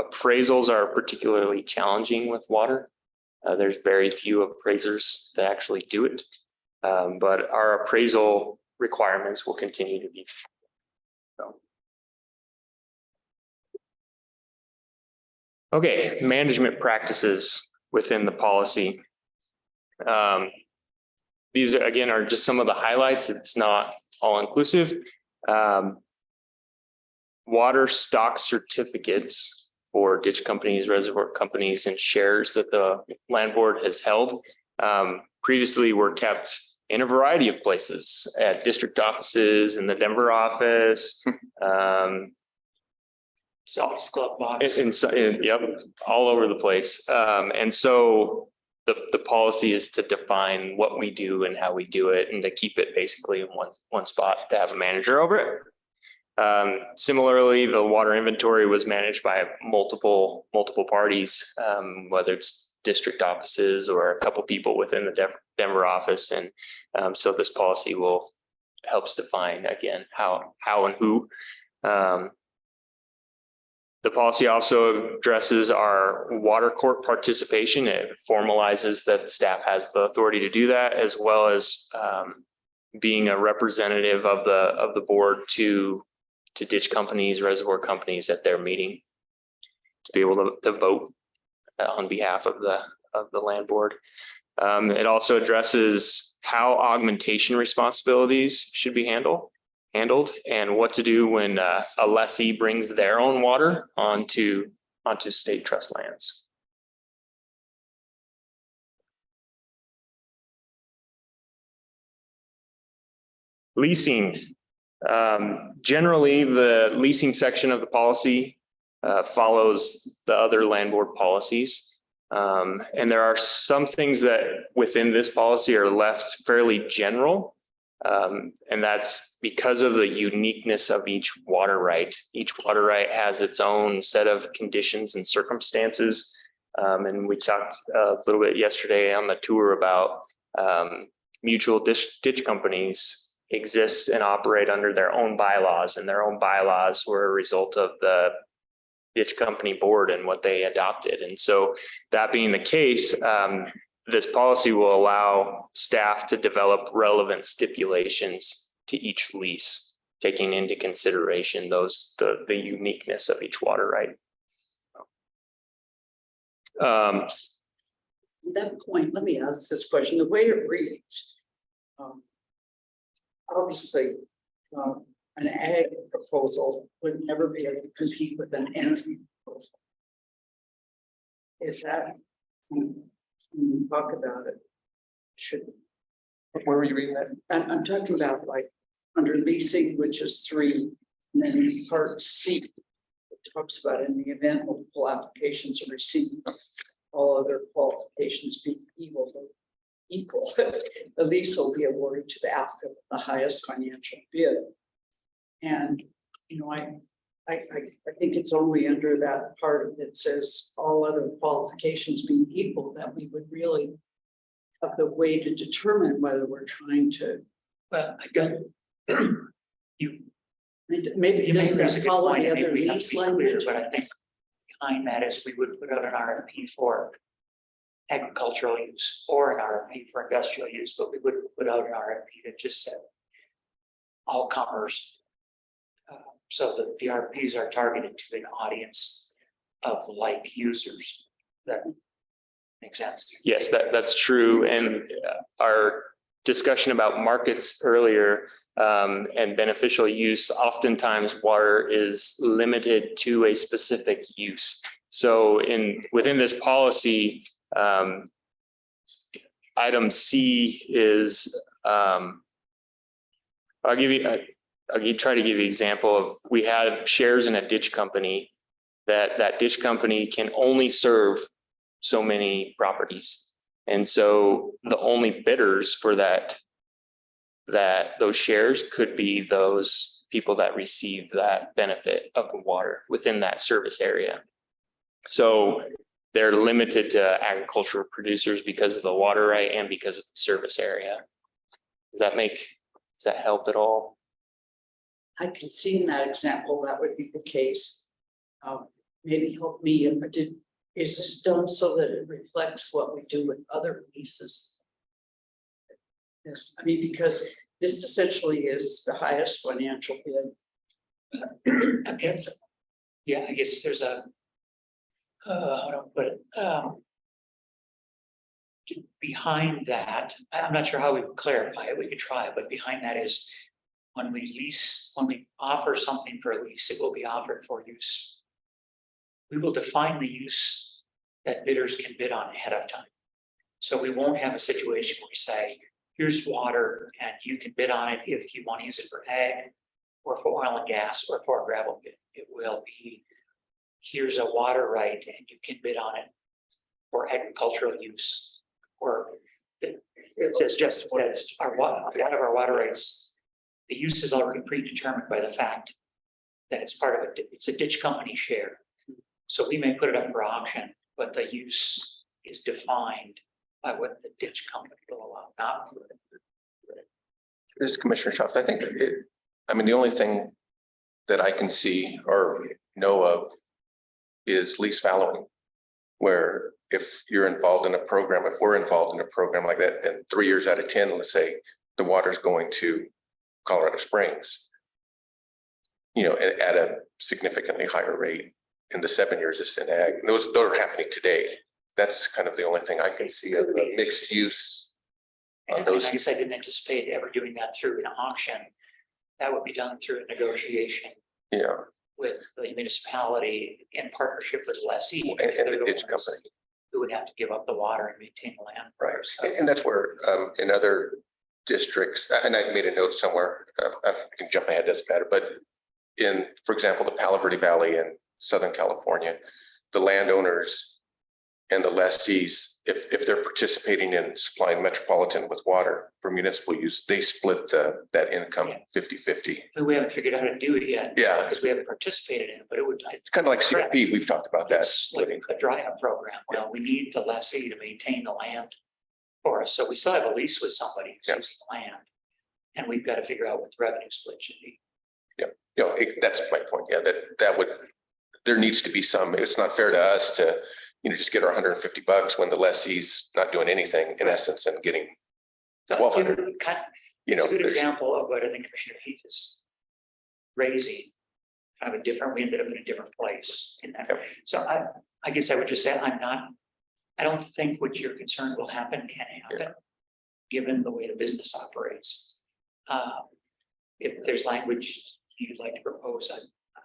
Appraisals are particularly challenging with water. There's very few appraisers that actually do it, but our appraisal requirements will continue to be. So. Okay, management practices within the policy. These again are just some of the highlights. It's not all inclusive. Water stock certificates for ditch companies, reservoir companies, and shares that the land board has held previously were kept in a variety of places, at district offices, in the Denver office, Salts Club box. yep, all over the place. And so the policy is to define what we do and how we do it, and to keep it basically in one spot, to have a manager over it. Similarly, the water inventory was managed by multiple parties, whether it's district offices or a couple people within the Denver office. And so this policy helps define again how and who. The policy also addresses our water court participation. It formalizes that staff has the authority to do that, as well as being a representative of the board to ditch companies, reservoir companies at their meeting, to be able to vote on behalf of the land board. It also addresses how augmentation responsibilities should be handled, and what to do when a lessee brings their own water onto state trust lands. Leasing. Generally, the leasing section of the policy follows the other land board policies. And there are some things that within this policy are left fairly general. And that's because of the uniqueness of each water right. Each water right has its own set of conditions and circumstances. And we talked a little bit yesterday on the tour about mutual ditch companies exist and operate under their own bylaws, and their own bylaws were a result of the ditch company board and what they adopted. And so that being the case, this policy will allow staff to develop relevant stipulations to each lease, taking into consideration the uniqueness of each water right. At that point, let me ask this question, the way it reads. Obviously, an ag proposal would never be able to compete with an energy proposal. Is that, when you talk about it, should, Where were you reading that? I'm talking about like under leasing, which is 3, and then part C. It talks about in the event multiple applications are received, all other qualifications being equal, the lease will be awarded to the applicant with the highest financial bid. And, you know, I think it's only under that part that says all other qualifications being equal that we would really have the way to determine whether we're trying to. Well, I don't. You, Maybe you may does raise a that good follow point, the and maybe other we have to lease be clear, language? but I think behind that is we would put out an RFP for agricultural use or an RFP for industrial use, but we would put out an RFP that just said all comers. So that the RFPs are targeted to an audience of like users. That makes sense. Yes, that's true. And our discussion about markets earlier and beneficial use, oftentimes water is limited to a specific use. So within this policy, item C is, I'll try to give you an example of, we have shares in a ditch company that ditch company can only serve so many properties. And so the only bidders for those shares could be those people that receive that benefit of the water within that service area. So they're limited to agricultural producers because of the water right and because of the service area. Does that help at all? I can see in that example, that would be the case. Maybe help me if I did, is this done so that it reflects what we do with other leases? Yes, I mean, because this essentially is the highest financial bid. Okay. Yeah, I guess there's a, how do I put it? Behind that, I'm not sure how we would clarify it, we could try, but behind that is when we offer something for a lease, it will be offered for use. We will define the use that bidders can bid on ahead of time. So we won't have a situation where we say, here's water and you can bid on it if you want to use it for ag or for oil and gas or for a gravel pit. It will be, here's a water right and you can bid on it for agricultural use. Or it says just what is our water, a lot of our water rights, the use is already predetermined by the fact that it's part of it's a ditch company share. So we may put it up for auction, but the use is defined by what the ditch company will allow, not. This is Commissioner Schatz. I think the only thing that I can see or know of is lease fallowing, where if you're involved in a program, if we're involved in a program like that, and 3 years out of 10, let's say the water's going to Colorado Springs, at a significantly higher rate in the 7 years it's in ag. And those are happening today. That's kind of the only thing I can see of a mixed use. And I guess I didn't anticipate ever doing that through an auction. That would be done through a negotiation. Yeah. With the municipality in partnership with lessee. And the ditch company. Who would have to give up the water and maintain the land. Right. So, And that's where in other districts, and I made a note somewhere, I can jump ahead, doesn't matter, but for example, the Palo Verde Valley and Southern California, the landowners and the lessees, if they're participating in supplying Metropolitan with water for municipal use, they split that income 50-50. But we haven't figured out how to do it yet. Yeah. Because we haven't participated in it, but it would. It's kind of like CRP, we've talked about that. It's like a dry up program. Well, we need the lessee to maintain the land for us. So we still have a lease with somebody who Yeah. uses the land. And we've got to figure out what the revenue split should be. That's my point. Yeah, that would, there needs to be some, it's not fair to us to, just get our $150 when the lessee's not doing anything in essence and getting, So Well, it's a good- you know. it's a good there's- example of what I think Commissioner Heath is raising. Kind of a different, we ended up in a different place in that. Yep. So I guess I would just say I don't think what you're concerned will happen can happen. Given the way the business operates. If there's language you'd like to propose,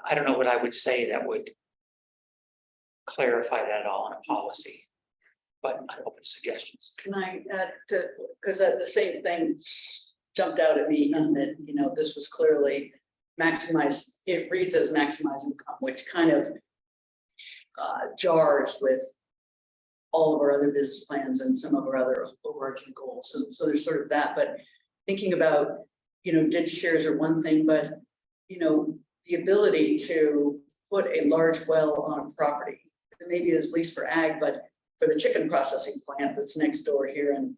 I don't know what I would say that would clarify that at all in a policy. But I'm open to suggestions. Can I add to, because the same thing jumped out at me and that, this was clearly maximize, it reads as maximize income, which kind of jars with all of our other business plans and some of our other overarching goals. So there's sort of that, but thinking about, ditch shares are one thing, but, the ability to put a large well on a property, maybe it's leased for ag, but for the chicken processing plant that's next door here and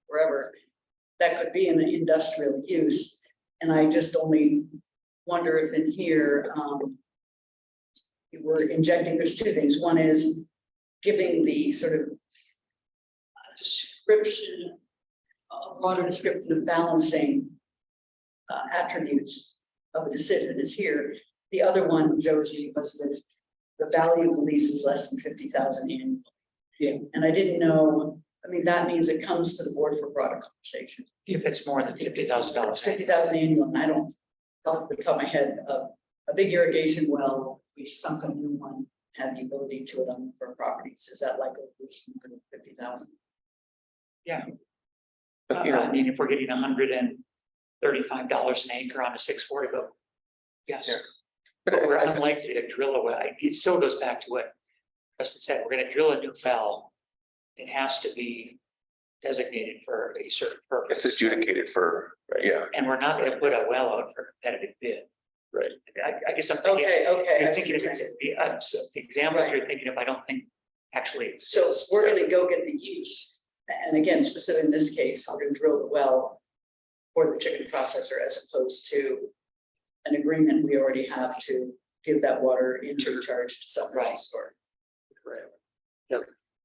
wherever, that could be an industrial use. And I just only wonder if in here, we're injecting, there's two things. One is giving the sort of description, a broader description of balancing attributes of a decision is here. The other one, Josie, was that the value of the lease is less than 50,000 annually. Yeah. And I didn't know, that means it comes to the board for broader conversation. If it's more than $50,000. 50,000 annual, and I don't, off the top of my head, a big irrigation well, we sunk a new one, had the ability to it on for properties. Is that likely to reach 50,000? Yeah. But, If we're getting $135 an acre on a 640 vote. Yes. Yeah. But we're unlikely to drill a well. It still goes back to what Preston said. We're going to drill a new well. It has to be designated for a certain purpose. It's adjudicated for, yeah. And we're not going to put a well out for competitive bid. Right. I guess I'm thinking. Okay. You're I see thinking what of you're saying. the examples Right. you're thinking of, I don't think actually. So exist. we're gonna go get the use. And again, specific in this case, we're gonna drill the well for the chicken processor as opposed to an agreement we already have to give that water into charge to someone Right. else or.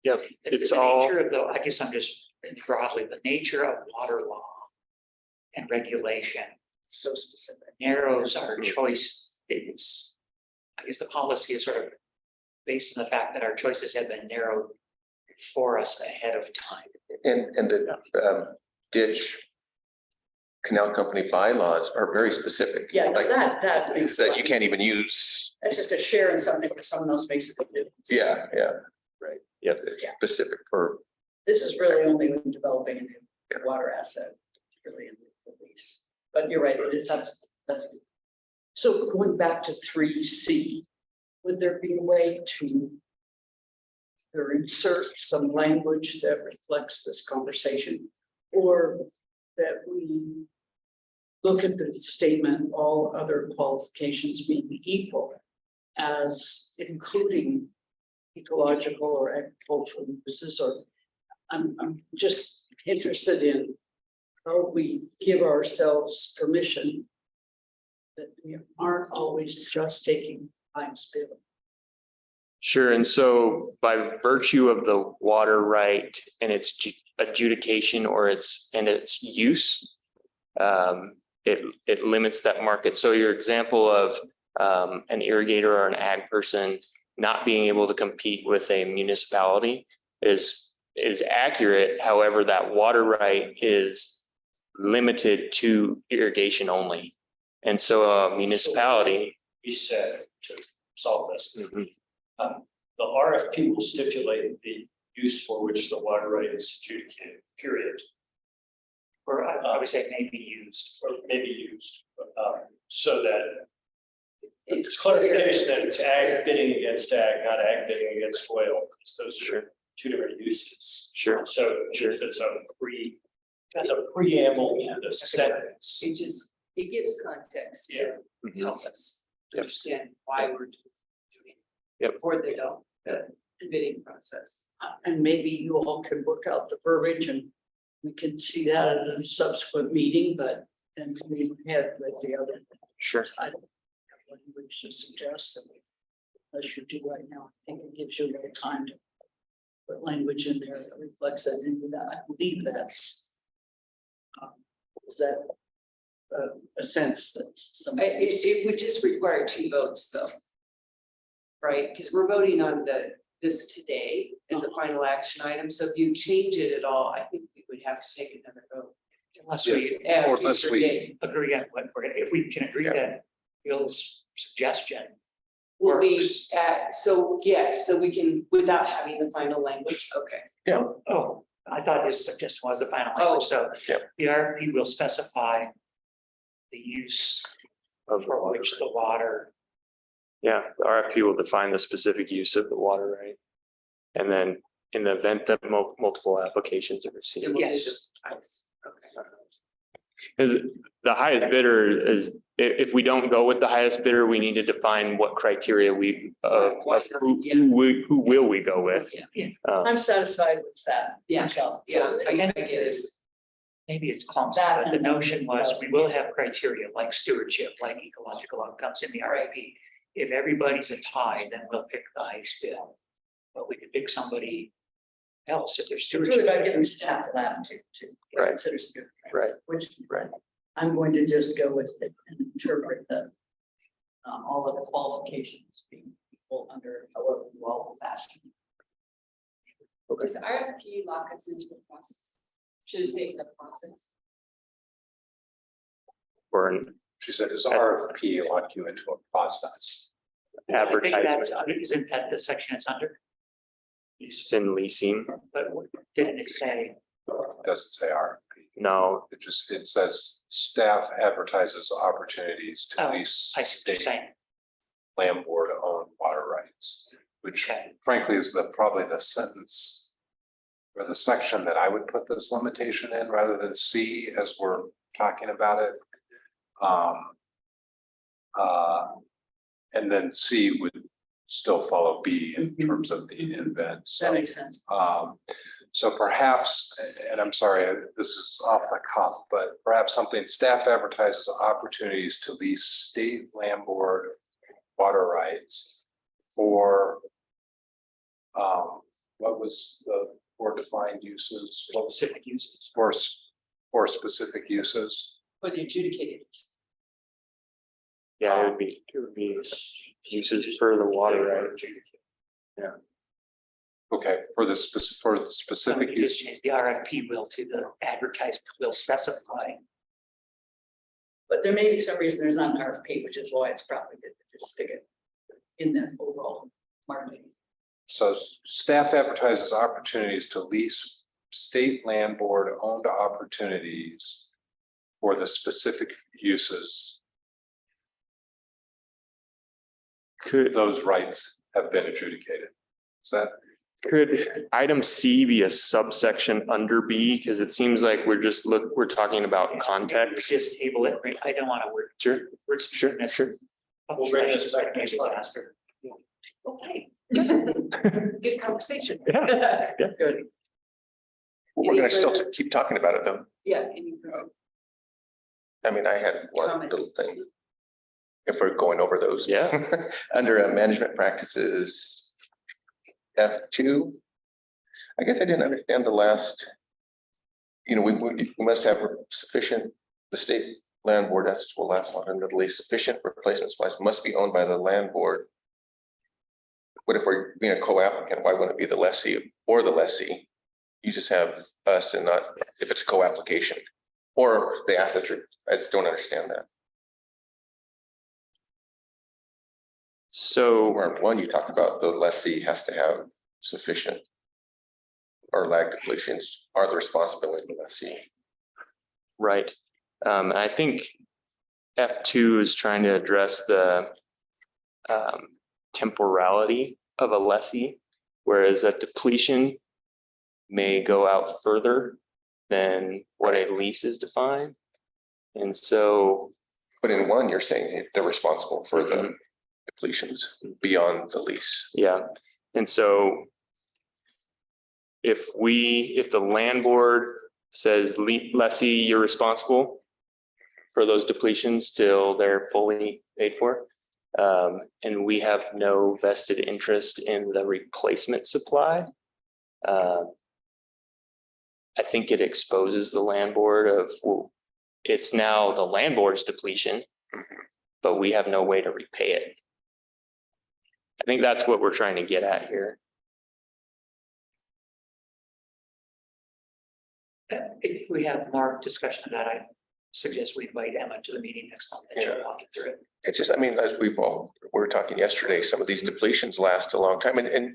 Yep, it's The all, nature of I guess I'm just broadly, the nature of water law and regulation So specific. narrows our choice. I guess the policy is sort of based on the fact that our choices have been narrowed for us ahead of time. And the ditch canal company bylaws are very specific. Yeah, Like that makes. that you can't even use. That's just a share in something where someone else makes a good difference. Yeah, right. Yep. Yeah. Specific for, This is really only when developing a new water asset, really in the lease. But you're right, that's. So going back to 3C, would there be a way to either insert some language that reflects this conversation? Or that we look at the statement, all other qualifications being equal, as including ecological or agricultural uses, or I'm just interested in how we give ourselves permission that we aren't always just taking time spill. sure, and so by virtue of the water right and its adjudication or its use, it limits that market. So your example of an irrigator or an ag person not being able to compete with a municipality is accurate. However, that water right is limited to irrigation only. And so a municipality. We said to solve this, Mhm. the RFP will stipulate the use for which the water right is adjudicated, period, Or I would say maybe used. or maybe used. So that It's clarification that it's ag bidding against ag, not ag bidding against oil, because those are two different uses. Sure. So just as a preamble to the sentence. It gives context to Mhm. help us Yep. understand why we're doing it. Yep. Before they don't, the bidding process. And maybe you all can work out the verbiage and we can see that at a subsequent meeting, but then we head with the other. Sure. I don't have language to suggest that unless you do right now, I think it gives you a little time to put language in there that reflects that into that. I believe that's is that a sense that somebody. It would just require 2 votes though. Right, because we're voting on this today as a final action item, so if you change it at all, I think we would have to take another vote. Unless we Add Or future unless we- date. agree on what we're, if we can agree Yeah. that Bill's suggestion. Will be works. so yes, so we can, without having the final language, okay. Oh, I thought his suggestion was the final Oh. language, so Yep. the RFP will specify the use Of the for water which the water. Yeah, the RFP will define the specific use of the water right. And then in the event that multiple applications are Then received. we'll do Yes. the price. Okay. Because the highest bidder is, if we don't go with the highest bidder, we need to define what criteria we, of who will we go with? Yeah. I'm satisfied with that. Yeah. myself. Yeah, So I get it. Maybe it's clumsy, That but the and- notion was we will have criteria like stewardship, like ecological outcomes in the RFP. If everybody's a tie, then we'll pick the highest bid. But we could pick somebody else if there's It's really about stewardship. giving staff latitude to Right. consider some good things. Right. Which. Right. I'm going to just go with it and interpret the. All of the qualifications being equal under however well fashioned. Does RFP lock us into the process? Should it say the process? Or an She said, "Does RFP lock you into a process?" I think that's, advertisement, isn't that the section it's under? it's in leasing. But didn't it say? It doesn't say RFP. No, It says staff advertises opportunities to Oh, lease I see what you're state saying. land board owned water rights, which Okay. frankly is probably the sentence or the section that I would put this limitation in rather than C as we're talking about it. And then C would still follow B in terms of the event. So, That makes sense. so perhaps, and I'm sorry, this is off the cuff, but perhaps something staff advertises opportunities to lease state land board water rights for what was the for defined uses, what was Specific uses. for specific uses? For the adjudicated. yeah, it would be uses for the water right. Okay, for the So specific we use. just change the RFP will to the advertisement will specify. But there may be some reason there's not an RFP, which is why it's probably good to just stick it in that overall marketing. So staff advertises opportunities to lease state land board owned opportunities for the specific uses. Could, Those rights have been adjudicated. Is that, could item C be a subsection under B? Because it seems like we're talking about context. Just table it, right? I don't want to word. Sure. Word Sure, sure. We'll bring this back next month. Faster. Okay. Good conversation. Yeah. Good. We're gonna still keep talking about it though. Yeah. any- I mean, I had one Comments. little thing. If we're going over those. Yeah. Under management practices. F2. I guess I didn't understand the last. You know, we must have sufficient, the state land board assets will last longer than at least sufficient replacement supplies must be owned by the land board. What if we're being a co-applicant? Why wouldn't it be the lessee or the lessee? You just have us and not, if it's a co-application or the assets are, I just don't understand that. So, Or one, you talked about the lessee has to have sufficient or lag depletions are the responsibility of the lessee. right. And I think F2 is trying to address the temporality of a lessee, whereas a depletion may go out further than what a lease is defined. And so, But in one, you're saying they're responsible for the depletions beyond the lease. yeah, and so if the land board says lessee, you're responsible for those depletions till they're fully paid for, and we have no vested interest in the replacement supply, I think it exposes the land board of, well, it's now the land board's depletion, but we have no way to repay it. I think that's what we're trying to get at here. If we have more discussion of that, I suggest we invite Emma to the meeting next month and she'll walk you through it. It's just, I mean, as we were talking yesterday, some of these depletions last a long time and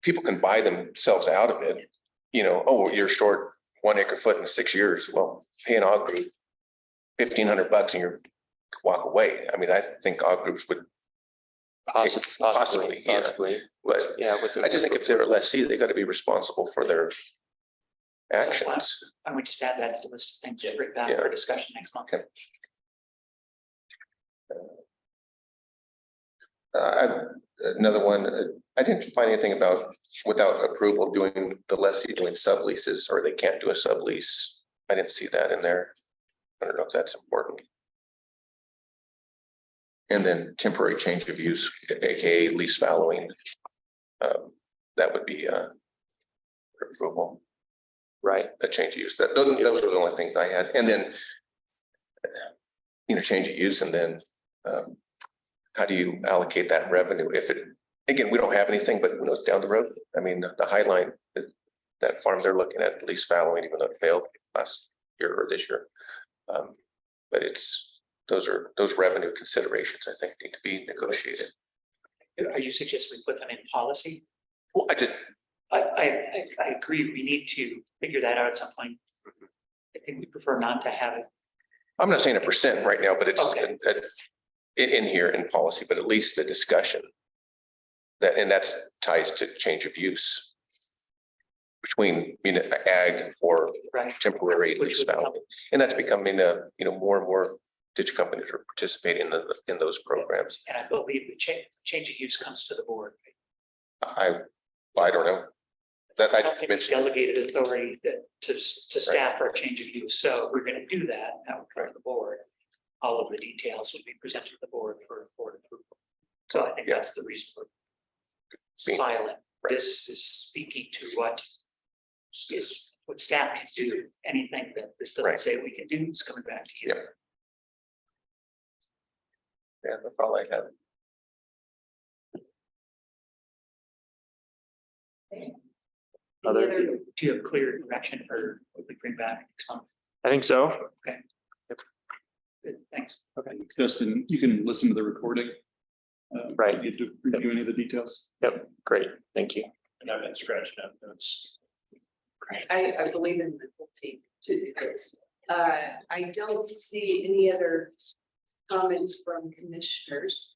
people can buy themselves out of it. You know, oh, you're short 1 acre foot in 6 years. Well, pay an Og Group $1,500 and you walk away. I mean, I think Og Groups would, Possibly, yeah. but Yeah. I just think if they're a lessee, they got to be responsible for their actions. I would just add that to the list of things to bring back Yeah. for discussion next month. Okay. Another one, I didn't find anything about without approval doing the lessee doing subleases, or they can't do a sublease. I didn't see that in there. I don't know if that's important. And then temporary change of use, AKA lease following. That would be approval, Right. a change of use. Those were the only things I had. And then, change of use, and then how do you allocate that revenue? If it, again, we don't have anything, but who knows down the road? I mean, the Highline, that farm, they're looking at lease following, even though it failed last year or this year. But those revenue considerations, I think, need to be negotiated. Are you suggesting we put them in policy? Well, I did, I agree. We need to figure that out at some point. I think we prefer not to have it. I'm not saying 1% right now, but it's Okay. in here in policy, but at least the discussion. And that's ties to change of use between, ag or Right. temporary Which lease would help. following. And that's becoming more and more ditch companies are participating in those programs. And I believe the change of use comes to the board. I don't know. That I I don't think we mentioned, delegated authority to staff our change of use. So we're going to do that. That would come to the board. All of the details would be presented to the board for board approval. So I think that's the reason we're silent. This is speaking to what staff can do. Anything that this doesn't Right. say we can do is coming back to you. Yeah. Yeah, that's all I have. Any Other- other- Do you have clear direction for what we bring back next month? I think so. Good, thanks. Justin, you can listen to the recording. Right. Need to review any of the details. Yep, great, thank you. And I've been scratching out notes. I believe in the whole team to do this. I don't see any other comments from commissioners.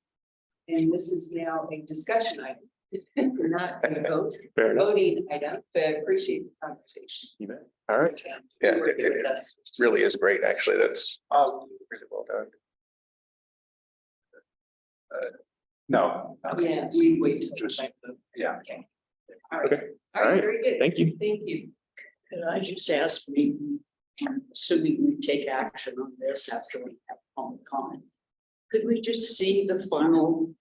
And this is now a discussion item, not a vote, Fair enough. voting item, but I appreciate the conversation. All right. Yeah, You worked with it us. really is great, actually. That's really well done. No. Yeah, we wait. till- Just- yeah. Okay. All right. Okay. All All right, right. very good. Thank you. Thank you. Could I just ask me, and assuming we take action on this after we have public comment, could we just see the final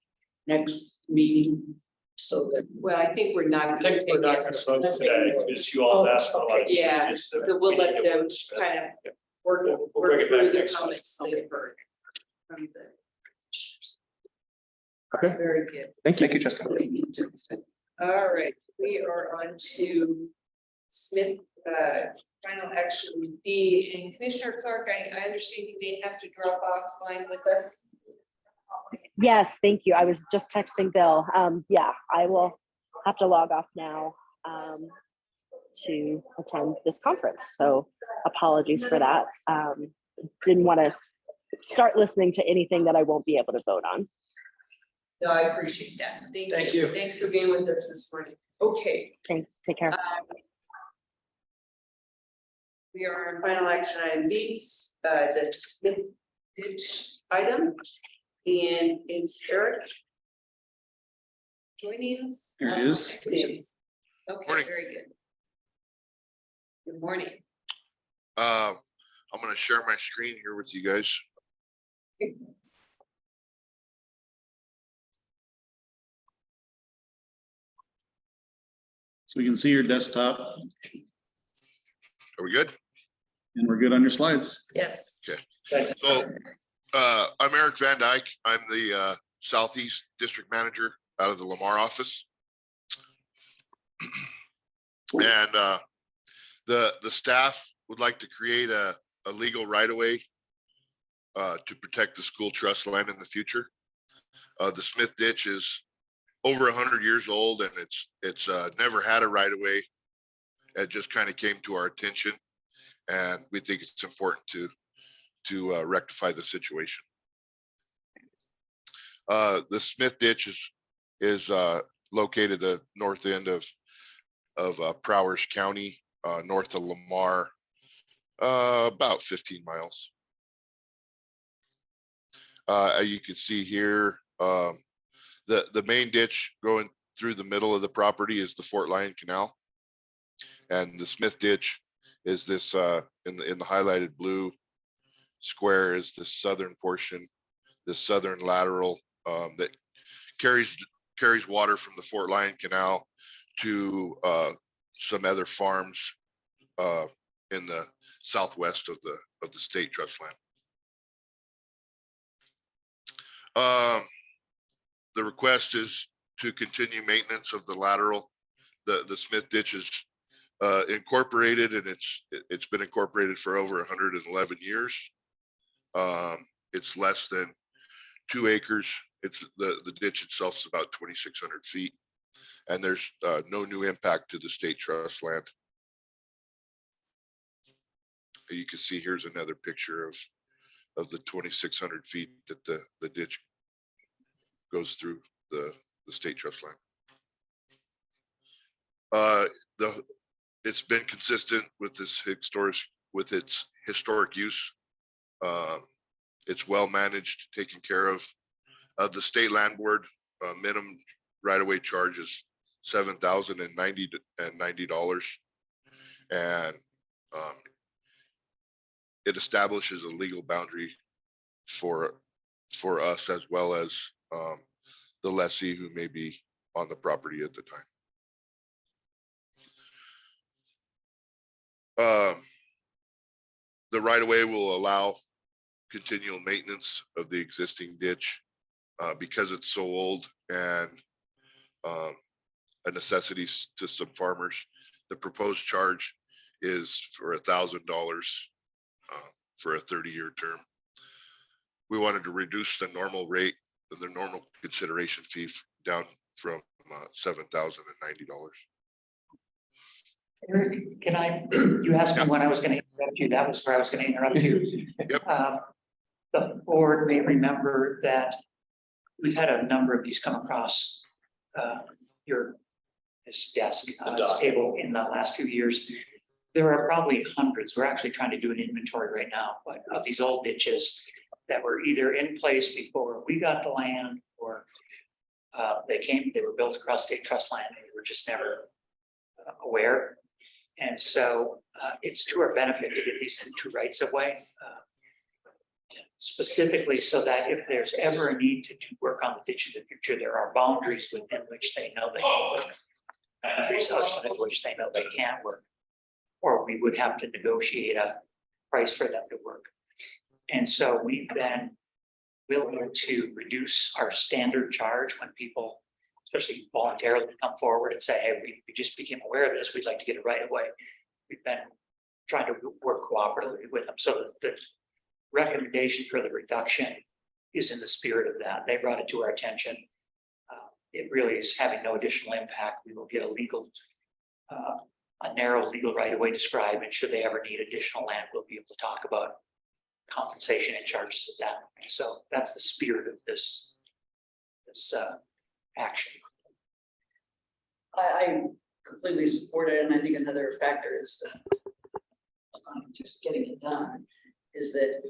next meeting so that? Well, I think we're not. I think we're not going to vote today because you all asked for a lot of Yeah, changes. that so we'll we let need to them discuss. kind of Yeah. work, We'll work bring it through back the next month. comments they've heard from the commissioners. Okay. Very good. Thank you. Thank you, Justin. Thank you, Justin. All right, we are on to Smith, final action B. And Commissioner Clark, I understand you may have to drop offline with us. Yes, thank you. I was just texting Bill. Yeah, I will have to log off now to attend this conference. So apologies for that. Didn't want to start listening to anything that I won't be able to vote on. No, I appreciate that. Thank you. Thanks for being with us this morning. Okay. Thanks. Take care. We are on final action item B, the Smith ditch item. And it's Eric joining. Here it is. Okay, Morning. very good. Good morning. I'm gonna share my screen here with you guys. So we can see your desktop Are we good? and we're good on your slides. Yes. Thanks. So, I'm Eric Van Dyke. I'm the Southeast District Manager out of the Lamar office. And the staff would like to create a legal right-of-way to protect the school trust land in the future. The Smith Ditch is over 100 years old and it's never had a right-of-way. It just kind of came to our attention, and we think it's important to rectify the situation. The Smith Ditch is located the north end of Prowers County, north of Lamar, about 15 miles. You can see here, the main ditch going through the middle of the property is the Fort Lyon Canal. And the Smith Ditch is this, in the highlighted blue square is the southern portion, the southern lateral that carries water from the Fort Lyon Canal to some other farms in the southwest of the state trust land. The request is to continue maintenance of the lateral. The Smith Ditch is incorporated, and it's been incorporated for over 111 years. It's less than 2 acres. It's the ditch itself is about 2,600 feet, and there's no new impact to the state trust land. You can see here's another picture of the 2,600 feet that the ditch goes through the state trust land. It's been consistent with its historic use. It's well managed, taken care of. The state land board minimum right-of-way charge is $7,090, and it establishes a legal boundary for us as well as the lessee who may be on the property at the time. The right-of-way will allow continual maintenance of the existing ditch because it's so old and a necessity to some farmers. The proposed charge is for $1,000 for a 30-year term. We wanted to reduce the normal rate, the normal consideration fee down from $7,090. Eric, you asked me when I was gonna interrupt you, that was where I was gonna interrupt you. Yep. The board may remember that we've had a number of these come across this desk, this table in the last few years. There are probably hundreds. We're actually trying to do an inventory right now, but of these old ditches that were either in place before we got the land, or they were built across state trust land and we were just never aware. And so it's to our benefit to get these into rights of way. Specifically so that if there's ever a need to do work on the ditch in the future, there are boundaries within which they know they can work. Boundaries outside of which they know they can't work. Or we would have to negotiate a price for them to work. And so we've been willing to reduce our standard charge when people, especially voluntarily, come forward and say, hey, we just became aware of this, we'd like to get it right away. We've been trying to work cooperatively with them. So the recommendation for the reduction is in the spirit of that. They brought it to our attention. It really is having no additional impact. We will get a narrow legal right of way described, and should they ever need additional land, we'll be able to talk about compensation and charges at that point. So that's the spirit of this this action. I completely support it, and I think another factor is just getting it done, is that,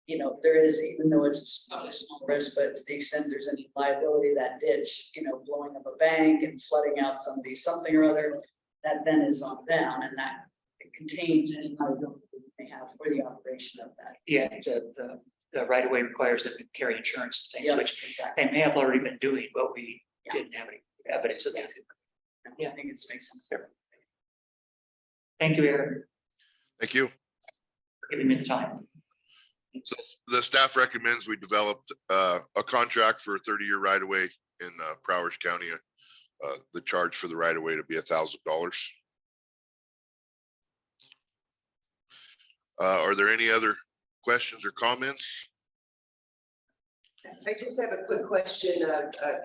you know, there is, even though it's a small risk, but to the extent there's any liability, that ditch, you know, blowing up a bank and flooding out something or other, that then is on them, and that it contains any liability they have for the operation of that. Yeah, the right of way requires them to carry insurance and Yeah, things, which exactly. they may have already been doing, but we Yeah. didn't have any evidence of that. Yeah, I think it makes sense. Thank you, Eric, Thank you. for giving me the time. So the staff recommends we developed a contract for a 30-year right of way in Prowers County. The charge for the right of way to be $1,000. Are there any other questions or comments? I just have a quick question,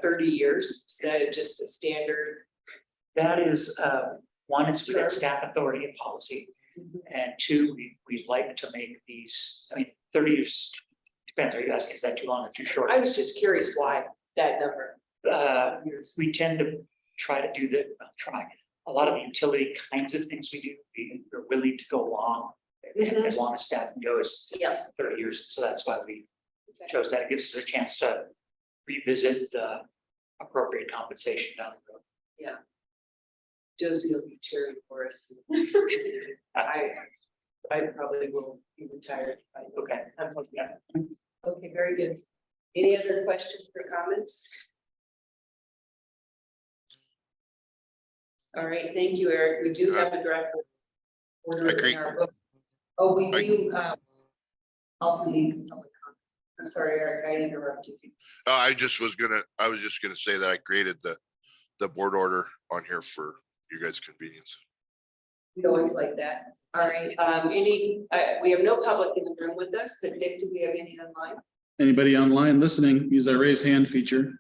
30 years, is that just a standard? That is, one, it's within staff authority and policy. And two, we like to make these, I mean, 30 years, depends, are you asking, is that too long or too short? I was just curious why that number. We tend to try to do a lot of the utility kinds of things we do, we're willing to go long. And as long as staff goes Yes. 30 years, so that's why we chose that. It gives us a chance to revisit the appropriate compensation down the road. Yeah. Josie will be cheering for us. I probably will be retired. Okay. Okay, very good. Any other questions or comments? All right, thank you, Eric. We do have a draft order agree. in our book. Oh, we do, also need public comment. I'm sorry, Eric, I interrupted you. I was just gonna say that I created the board order on here for you guys' convenience. We always like that. All right, we have no public in the room with us, but Nick, do we have any online? Anybody online listening, use that raise hand feature.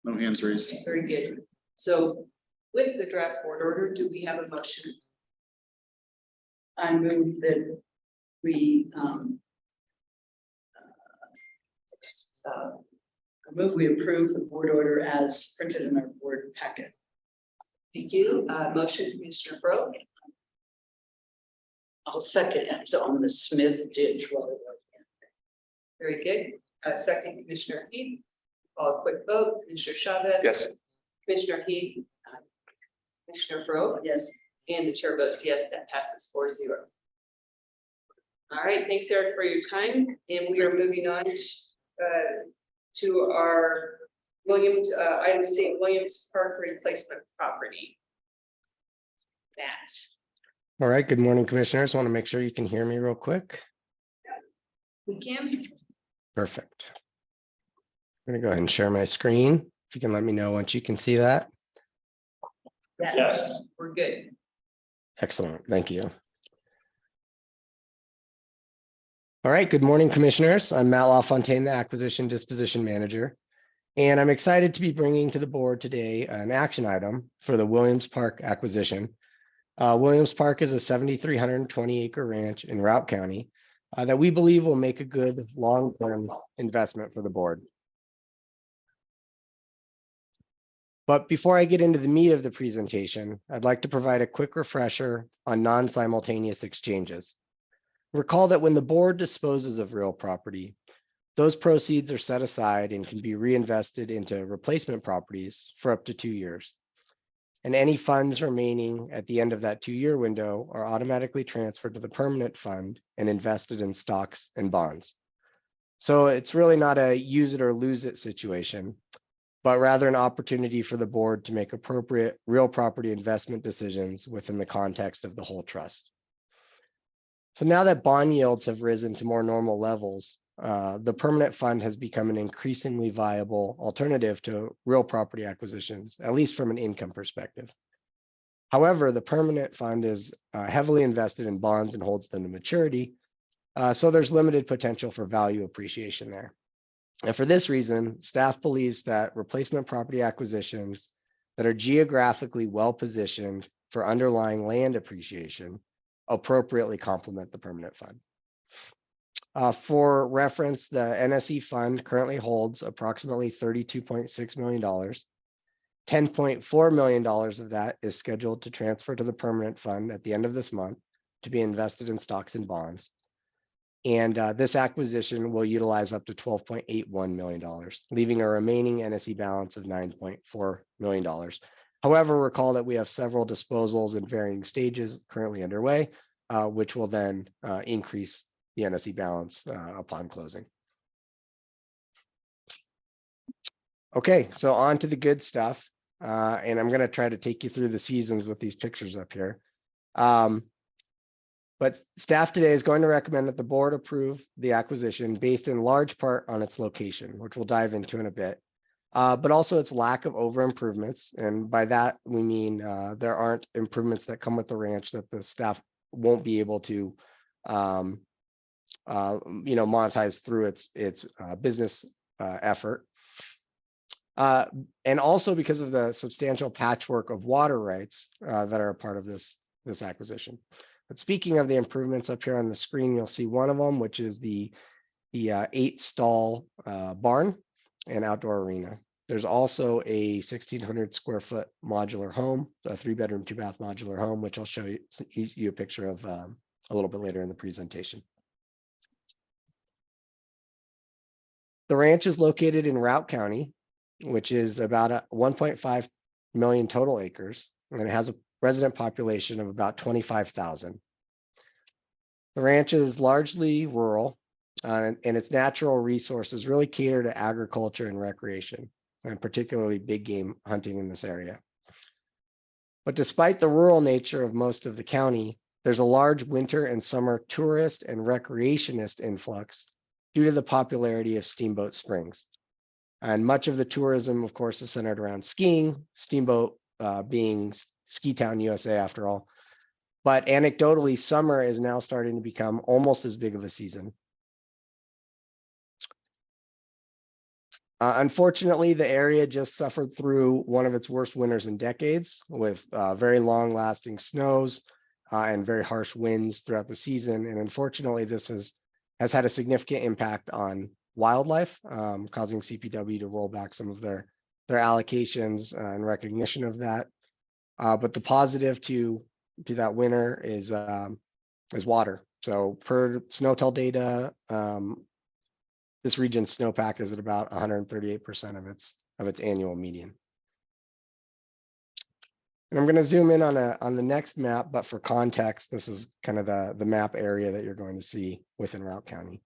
No hands raised. Very good. So with the draft board order, do we have a motion? I move that we, we approve the board order as printed in our board packet. Thank you. Motion, Commissioner Pro. I'll second it. So on the Smith ditch. Very good. Second, Commissioner Heath. Call a quick vote. Commissioner Chavez. Yes. Commissioner Heath. Commissioner Pro. Yes. And the chair votes yes, that passes 4-0. All right, thanks, Eric, for your time. And we are moving on to our Williams, item C, Williams Park replacement property. That All right, good morning, commissioners. Want to make sure you can hear me real quick. we can. Perfect. I'm going to go ahead and share my screen. If you can let me know once you can see that. Yes. We're good. Excellent, thank you. All right, good morning, commissioners. I'm Matt LaFontaine, the Acquisition Disposition Manager, and I'm excited to be bringing to the board today an action item for the Williams Park acquisition. Williams Park is a 7,320 acre ranch in Routt County that we believe will make a good long-term investment for the board. But before I get into the meat of the presentation, I'd like to provide a quick refresher on non-simultaneous exchanges. Recall that when the board disposes of real property, those proceeds are set aside and can be reinvested into replacement properties for up to 2 years. And any funds remaining at the end of that 2-year window are automatically transferred to the permanent fund and invested in stocks and bonds. So it's really not a use it or lose it situation, but rather an opportunity for the board to make appropriate real property investment decisions within the context of the whole trust. So now that bond yields have risen to more normal levels, the permanent fund has become an increasingly viable alternative to real property acquisitions, at least from an income perspective. However, the permanent fund is heavily invested in bonds and holds them to maturity, so there's limited potential for value appreciation there. And for this reason, staff believes that replacement property acquisitions that are geographically well-positioned for underlying land appreciation appropriately complement the permanent fund. For reference, the NSE fund currently holds approximately $32.6 million. $10.4 million of that is scheduled to transfer to the permanent fund at the end of this month to be invested in stocks and bonds. And this acquisition will utilize up to $12.81 million, leaving a remaining NSE balance of $9.4 million. However, recall that we have several disposals in varying stages currently underway, which will then increase the NSE balance upon closing. Okay, so on to the good stuff. And I'm going to try to take you through the seasons with these pictures up here. But staff today is going to recommend that the board approve the acquisition based in large part on its location, which we'll dive into in a bit, but also its lack of over improvements. And by that, we mean there aren't improvements that come with the ranch that the staff won't be able to monetize through its business effort. And also because of the substantial patchwork of water rights that are a part of this acquisition. But speaking of the improvements up here on the screen, you'll see one of them, which is the 8-stall barn and outdoor arena. There's also a 1,600 square foot modular home, a 3-bedroom, 2-bath modular home, which I'll show you a picture of a little bit later in the presentation. The ranch is located in Routt County, which is about 1.5 million total acres, and it has a resident population of about 25,000. The ranch is largely rural, and its natural resources really cater to agriculture and recreation, and particularly big game hunting in this area. But despite the rural nature of most of the county, there's a large winter and summer tourist and recreationist influx due to the popularity of Steamboat Springs. And much of the tourism, of course, is centered around skiing, Steamboat being Ski Town, USA, after all. But anecdotally, summer is now starting to become almost as big of a season. Unfortunately, the area just suffered through one of its worst winters in decades, with very long-lasting snows and very harsh winds throughout the season. And unfortunately, this has had a significant impact on wildlife, causing CPW to roll back some of their allocations in recognition of that. But the positive to that winter is water. So per SNOTEL data, this region's snowpack is at about 138% of its annual median. And I'm going to zoom in on the next map, but for context, this is kind of the map area that you're going to see within Routt County.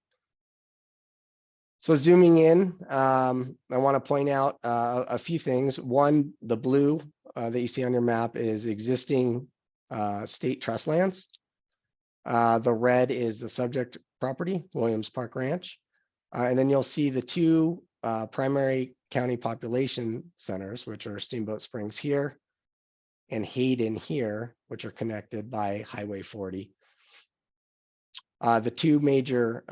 So zooming in, I want to point out a few things. One, the blue that you see on your map is existing state trust lands. The red is the subject property, Williams Park Ranch. And then you'll see the two primary county population centers, which are Steamboat Springs here and Hayden here, which are connected by Highway 40. The two major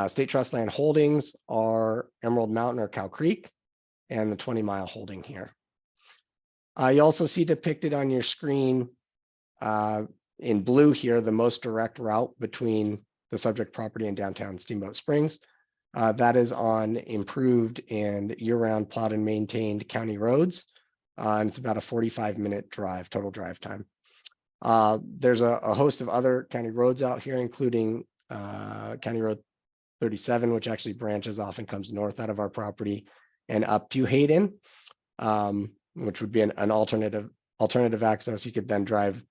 state trust land holdings are Emerald Mountain or Cow Creek and the 20-mile holding here. You also see depicted on your screen in blue here, the most direct route between the subject property and downtown Steamboat Springs. That is on improved and year-round plowed and maintained county roads. And it's about a 45-minute drive, total drive time. There's a host of other county roads out here, including County Road 37, which actually branches off and comes north out of our property and up to Hayden, which would be an alternative access. You could then drive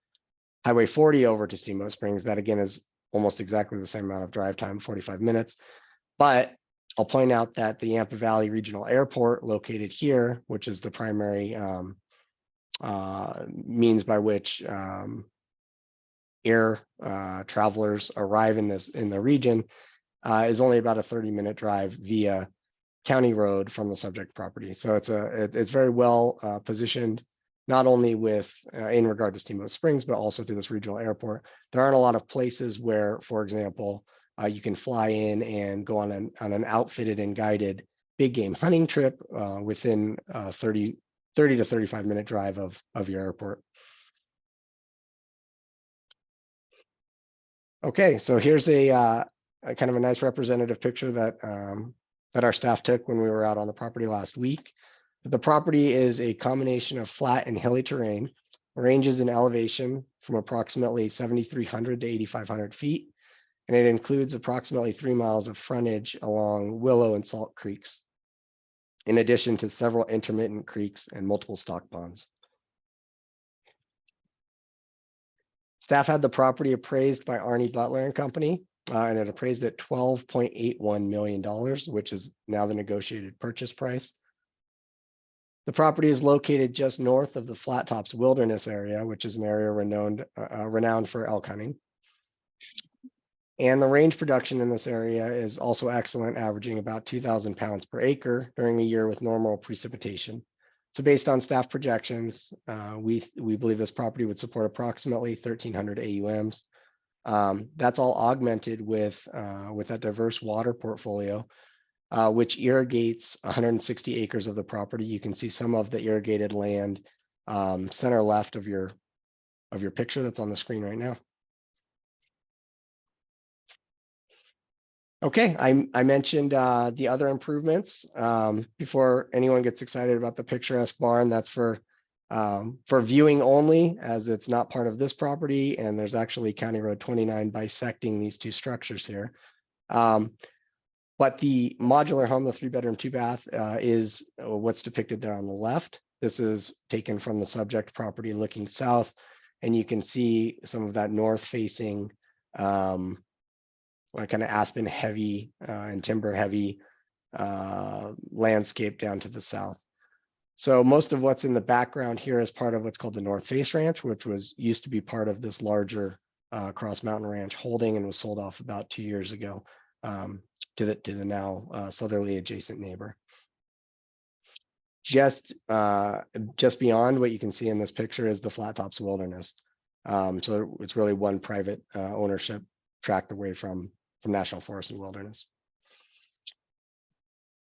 Highway 40 over to Steamboat Springs. That again is almost exactly the same amount of drive time, 45 minutes. But I'll point out that the Yampa Valley Regional Airport located here, which is the primary means by which air travelers arrive in the region, is only about a 30-minute drive via county road from the subject property. So it's very well positioned, not only with in regard to Steamboat Springs, but also to this regional airport. There aren't a lot of places where, for example, you can fly in and go on an outfitted and guided big game hunting trip within 30 to 35-minute drive of your airport. Okay, so here's a kind of a nice representative picture that that our staff took when we were out on the property last week. The property is a combination of flat and hilly terrain, ranges in elevation from approximately 7,300 to 8,500 feet, and it includes approximately 3 miles of frontage along Willow and Salt Creeks, in addition to several intermittent creeks and multiple stock ponds. Staff had the property appraised by Arnie Butler and Company, and it appraised at $12.81 million, which is now the negotiated purchase price. The property is located just north of the Flat Tops Wilderness area, which is an area renowned for elk hunting. And the range production in this area is also excellent, averaging about 2,000 pounds per acre during a year with normal precipitation. So based on staff projections, we believe this property would support approximately 1,300 AUMs. That's all augmented with that diverse water portfolio, which irrigates 160 acres of the property. You can see some of the irrigated land center left of your picture that's on the screen right now. Okay, I mentioned the other improvements. Before anyone gets excited about the picturesque barn, that's for viewing only, as it's not part of this property, and there's actually County Road 29 bisecting these two structures here. But the modular home, the 3-bedroom, 2-bath, is what's depicted there on the left. This is taken from the subject property looking south, and you can see some of that north-facing kind of aspen heavy and timber heavy landscape down to the south. So most of what's in the background here is part of what's called the North Face Ranch, which used to be part of this larger Cross Mountain Ranch holding and was sold off about 2 years ago to the now southerly adjacent neighbor. Just beyond what you can see in this picture is the Flat Tops Wilderness. So it's really one private ownership tract away from National Forest and Wilderness.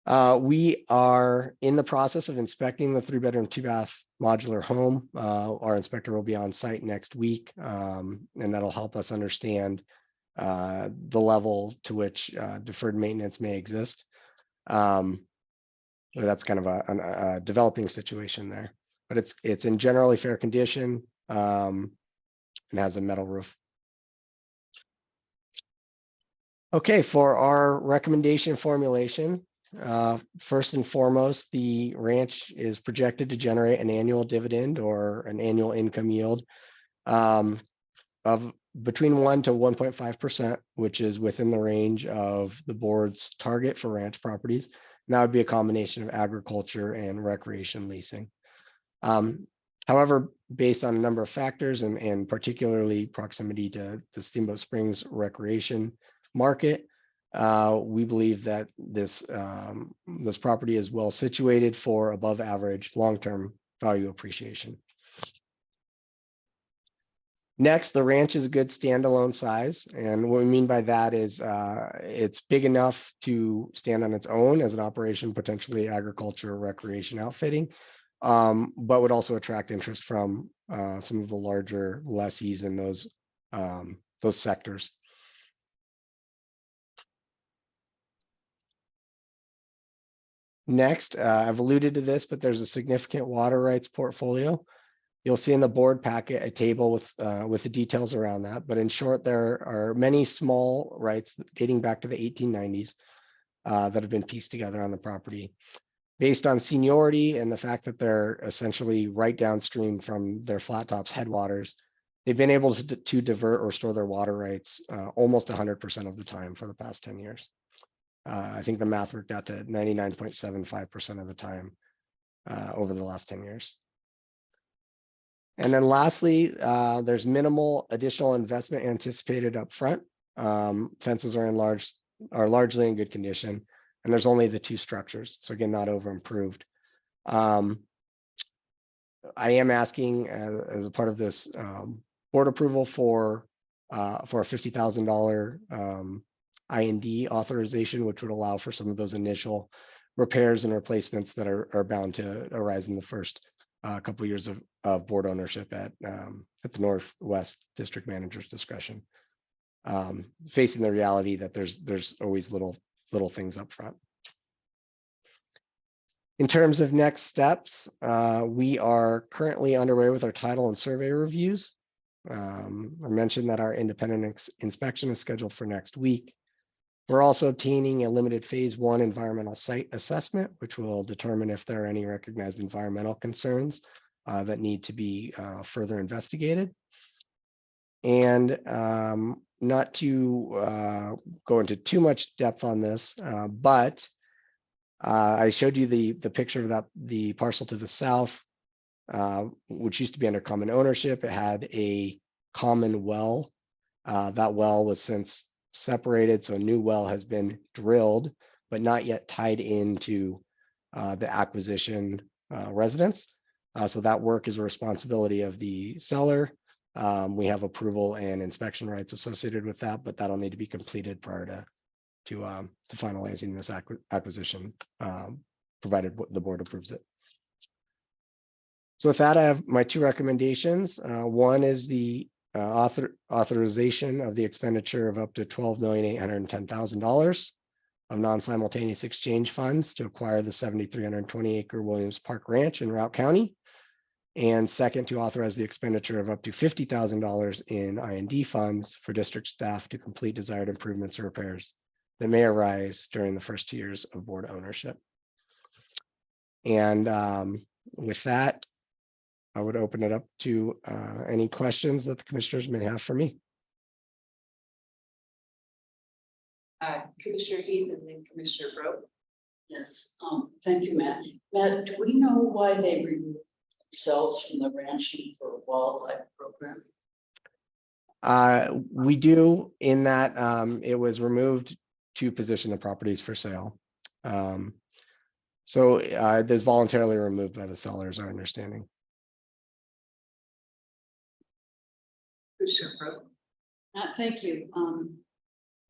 We are in the process of inspecting the 3-bedroom, 2-bath modular home. Our inspector will be on site next week, and that'll help us understand the level to which deferred maintenance may exist. That's kind of a developing situation there, but it's in generally fair condition and has a metal roof. Okay, for our recommendation formulation, first and foremost, the ranch is projected to generate an annual dividend or an annual income yield of between 1 to 1.5%, which is within the range of the board's target for ranch properties. And that would be a combination of agriculture and recreation leasing. However, based on a number of factors and particularly proximity to the Steamboat Springs recreation market, we believe that this property is well situated for above average long-term value appreciation. Next, the ranch is a good standalone size, and what we mean by that is it's big enough to stand on its own as an operation, potentially agriculture or recreation outfitting, but would also attract interest from some of the larger lessees in those sectors. Next, I've alluded to this, but there's a significant water rights portfolio. You'll see in the board packet a table with the details around that. But in short, there are many small rights dating back to the 1890s that have been pieced together on the property. Based on seniority and the fact that they're essentially right downstream from their Flat Tops headwaters, they've been able to divert or store their water rights almost 100% of the time for the past 10 years. I think the math worked out to 99.75% of the time over the last 10 years. And then lastly, there's minimal additional investment anticipated up front. Fences are largely in good condition, and there's only the 2 structures. So again, not over improved. I am asking as a part of this board approval for a $50,000 I&D authorization, which would allow for some of those initial repairs and replacements that are bound to arise in the first couple of years of board ownership at the Northwest District Manager's discretion. facing the reality that there's always little things up front. In terms of next steps, we are currently underway with our title and survey reviews. I mentioned that our independent inspection is scheduled for next week. We're also obtaining a limited phase 1 environmental site assessment, which will determine if there are any recognized environmental concerns that need to be further investigated. And not to go into too much depth on this, but I showed you the picture of the parcel to the south, which used to be under common ownership. It had a common well. That well was since separated, so a new well has been drilled, but not yet tied into the acquisition residence. So that work is a responsibility of the seller. We have approval and inspection rights associated with that, but that'll need to be completed prior to finalizing this acquisition, provided the board approves it. So with that, I have my 2 recommendations. One is the authorization of the expenditure of up to $12,810,000 of non-simultaneous exchange funds to acquire the 7,320 acre Williams Park Ranch in Routt County. And second, to authorize the expenditure of up to $50,000 in I&D funds for district staff to complete desired improvements or repairs that may arise during the first 2 years of board ownership. And with that, I would open it up to any questions that the commissioners may have for me. Commissioner Heath and then Commissioner Rowe. Yes, thank you, Matt. Matt, do we know why they removed themselves from the ranching for wildlife program? We do, in that it was removed to position the properties for sale. So there's voluntarily removed by the sellers, our understanding. Commissioner Rowe. Matt, thank you.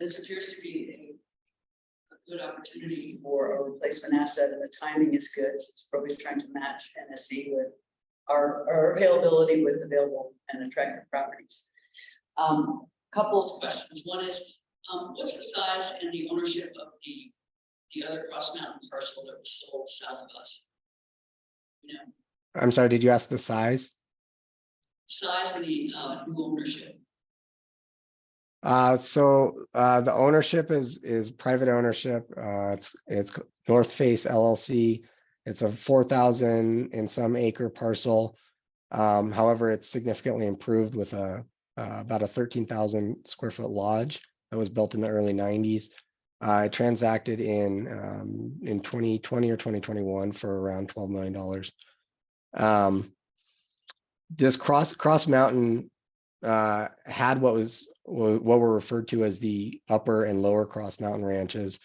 This appears to be a good opportunity for a replacement asset, and the timing is good. It's probably trying to match NSC with our availability with available and attractive properties. Couple of questions. One is, what's the size and the ownership of the other Cross Mountain parcel that was sold south of us? You know, I'm sorry, did you ask the size? size and the new ownership. So the ownership is private ownership. It's North Face LLC. It's a 4,000 and some acre parcel. However, it's significantly improved with about a 13,000 square foot lodge that was built in the early 90s. I transacted in 2020 or 2021 for around $12 million. This Cross Mountain had what were referred to as the upper and lower Cross Mountain ranches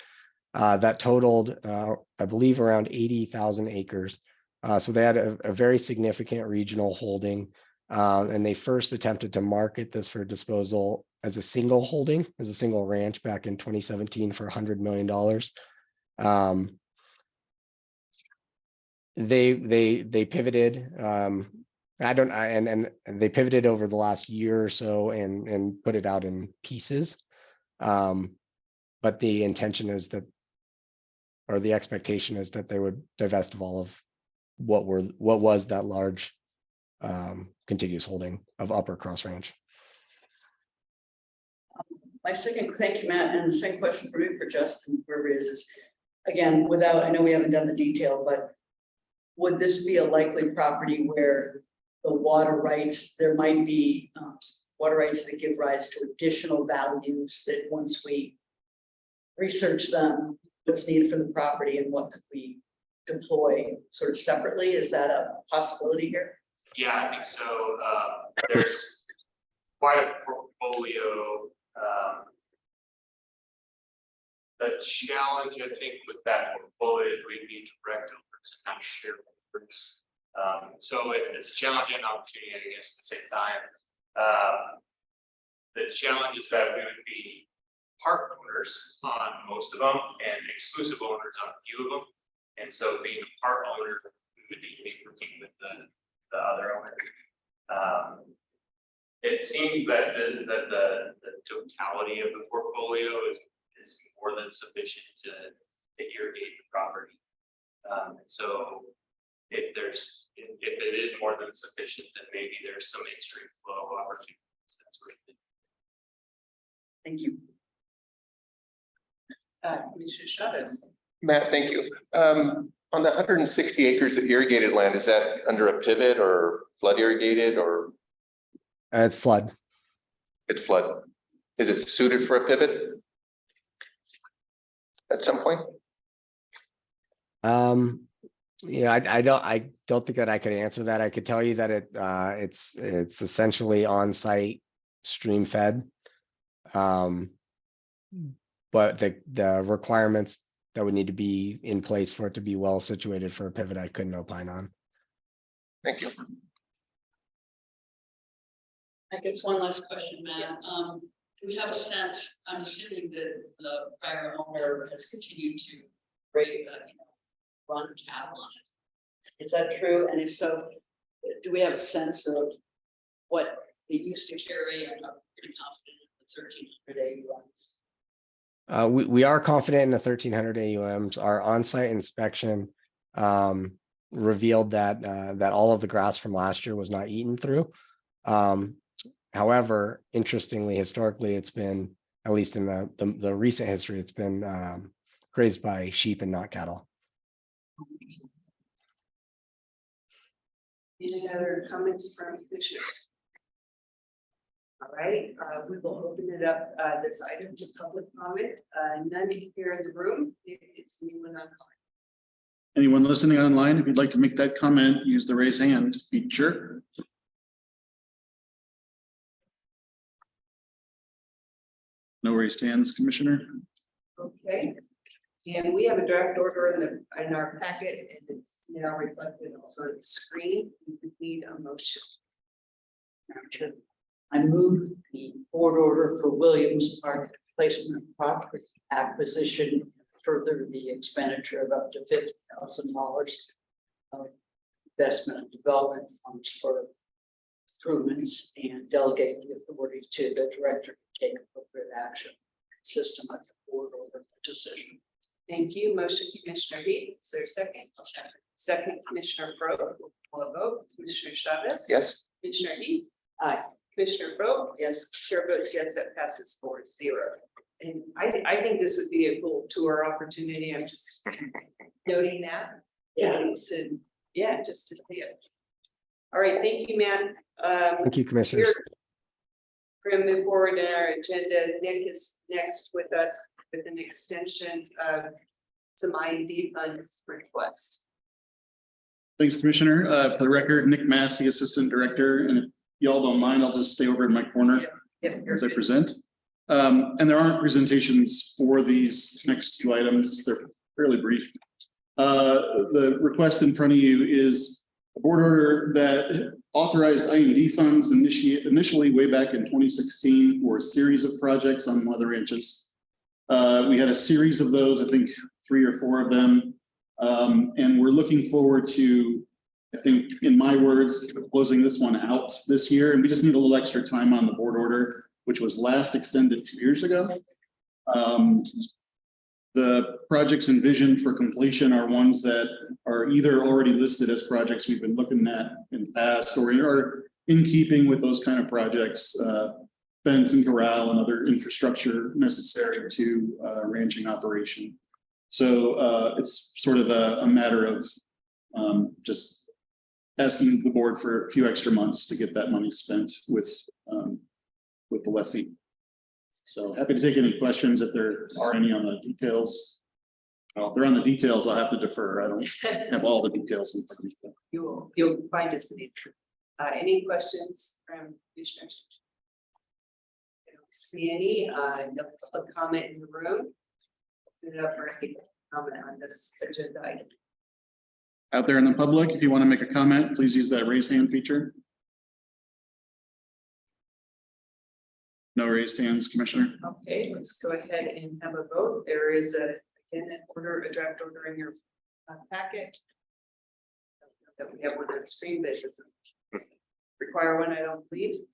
that totaled, I believe, around 80,000 acres. So they had a very significant regional holding, and they first attempted to market this for disposal as a single holding, as a single ranch back in 2017 for $100 million. They pivoted. And they pivoted over the last year or so and put it out in pieces. But the intention is that, or the expectation is that they would divest of all of what was that large contiguous holding of Upper Cross Ranch. My second, thank you, Matt, and the second question for me for Justin, whoever it is again, without, I know we haven't done the detail, but would this be a likely property where the water rights, there might be water rights that give rise to additional values that once we research them, what's needed for the property and what could we deploy sort of separately? Is that a possibility here? Yeah, I think so. There's quite a portfolio. The challenge, I think, with that portfolio is we need to direct over to kind of shareholders. So it's a challenge and opportunity, I guess, at the same time. The challenge is that we would be part owners on most of them and exclusive owners on a few of them. And so being a part owner, we would need to be working with the other owner. it seems that the totality of the portfolio is more than sufficient to irrigate the property. So if it is more than sufficient, then maybe there's some in-stream flow opportunities. That's what it is. Thank you. Commissioner Chavez. Matt, thank you. On the 160 acres of irrigated land, is that under a pivot or flood irrigated or It's flood. it's flood? Is it suited for a pivot? At some point? Yeah, I don't think that I could answer that. I could tell you that it's essentially on-site stream fed. But the requirements that would need to be in place for it to be well situated for a pivot, I couldn't opine on. Thank you. I guess one last question, Matt. Do we have a sense, I'm assuming that the prior owner has continued to run cattle on it. Is that true? And if so, do we have a sense of what they used to carry and are pretty confident in the 1300 AUMs? We are confident in the 1300 AUMs. Our on-site inspection revealed that all of the grass from last year was not eaten through. However, interestingly, historically, it's been, at least in the recent history, it's been grazed by sheep and not cattle. Any other comments from commissioners? All right, we will open it up, this item to public comment. None here in the room. If it's anyone online. Anyone listening online, if you'd like to make that comment, use the raise hand feature. No raised hands, Commissioner. Okay. And we have a draft order in our packet, and it's now reflected also on the screen. We would need a motion. I move the board order for Williams Park Placement Property Acquisition, further the expenditure of up to $50,000 of investment and development funds for improvements, and delegate the authority to the director to take appropriate action consistent with the board order decision. Thank you. Motion, Commissioner Heath. Is there a second? Second, Commissioner Pro. Will a vote. Commissioner Chavez. Yes. Commissioner Heath. Aye. Commissioner Pro. Yes. Chair votes yes, that passes 4-0. And I think this would be a cool tour opportunity. I'm just noting that. So, yeah, just to see it. All right, thank you, Matt. Thank you, commissioners. We're going to move forward in our agenda. Nick is next with us with an extension of some IND funds request. Thanks, Commissioner. For the record, Nick Massey, Assistant Director, and if y'all don't mind, I'll just stay over in my corner as I present. And there aren't presentations for these next two items. They're fairly brief. The request in front of you is a board order that authorized IND funds initially way back in 2016 for a series of projects on mother ranches. We had a series of those, I think 3 or 4 of them. And we're looking forward to, I think, in my words, closing this one out this year. And we just need a little extra time on the board order, which was last extended 2 years ago. The projects envisioned for completion are ones that are either already listed as projects we've been looking at in the past, or are in keeping with those kind of projects, fence and corral and other infrastructure necessary to ranching operation. So it's sort of a matter of just asking the board for a few extra months to get that money spent with the lessee. So happy to take any questions if there are any on the details. Well, if they're on the details, I'll have to defer. I don't have all the details in front of me. You'll find us in it. Any questions from commissioners? I don't see any. No public comment in the room. Put it up for any comment on this agenda item. Out there in the public, if you want to make a comment, please use that raise hand feature. No raised hands, Commissioner. Okay, let's go ahead and have a vote. There is a draft order in your packet. That we have one on the screen, but it doesn't require one, I don't believe.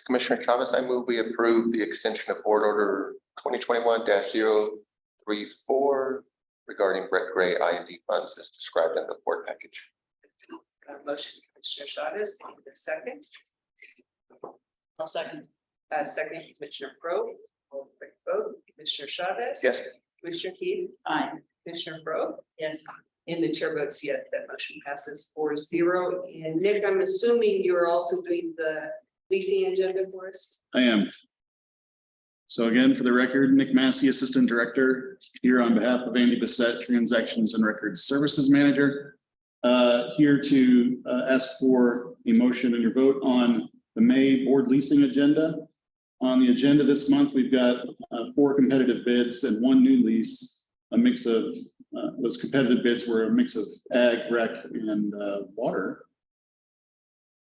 Commissioner Chavez, I move we approve the extension of board order 2021-034 regarding Brett Gray I&D funds as described in the board package. Motion, Commissioner Chavez, a second. I'll second. Second, Commissioner Pro. Quick vote, Commissioner Chavez. Yes. Commissioner Heath, Aye. Commissioner Pro. Yes. And the chair votes yes, that motion passes 4-0. And Nick, I'm assuming you're also doing the leasing agenda for us? I am. So again, for the record, Nick Massey, Assistant Director, here on behalf of Andy Bissett, Transactions and Records Services Manager. Here to ask for a motion and your vote on the May board leasing agenda. On the agenda this month, we've got 4 competitive bids and 1 new lease, a mix of those competitive bids were a mix of ag, rec, and water.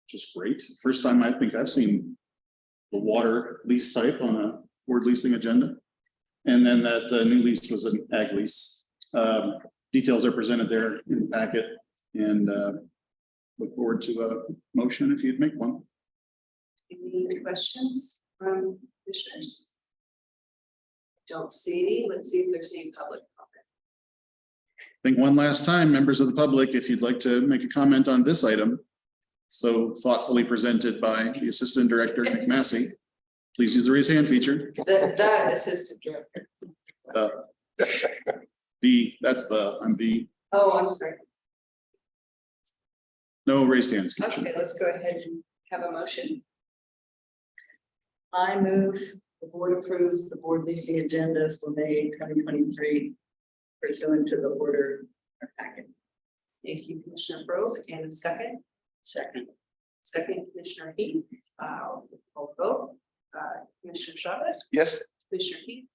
Just great. First time I think I've seen the water lease type on a board leasing agenda. And then that new lease was an ag lease. Details are presented there in the packet, and look forward to a motion if you'd make one. Any questions from commissioners? Don't see any. Let's see if there's any public comment. I think one last time, members of the public, if you'd like to make a comment on this item, so thoughtfully presented by the Assistant Director, Nick Massey, please use the raise hand feature. The assistant director. I'm B. Oh, I'm sorry. No raised hands. Okay, let's go ahead and have a motion. I move the board approves the board leasing agenda for May 2023 pursuant to the order packet. Thank you, Commissioner Pro, and a second. Second. Second, Commissioner Heath. Roll vote. Commissioner Chavez, Yes. Commissioner Heath.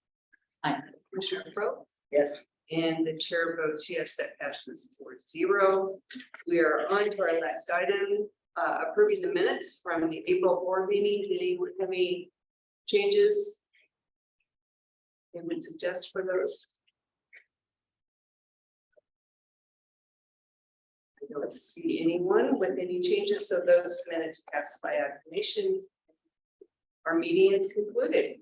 Aye. Commissioner Pro, Yes. and the chair votes yes, that passes 4-0. We are on to our last item, approving the minutes from the April board meeting. Did anyone have any changes they would suggest for those? I don't see anyone with any changes, so those minutes pass by acclamation. Our meeting is concluded.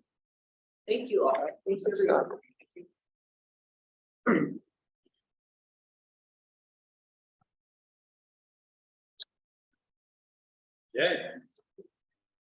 Thank you all. Thanks, everyone. Yeah.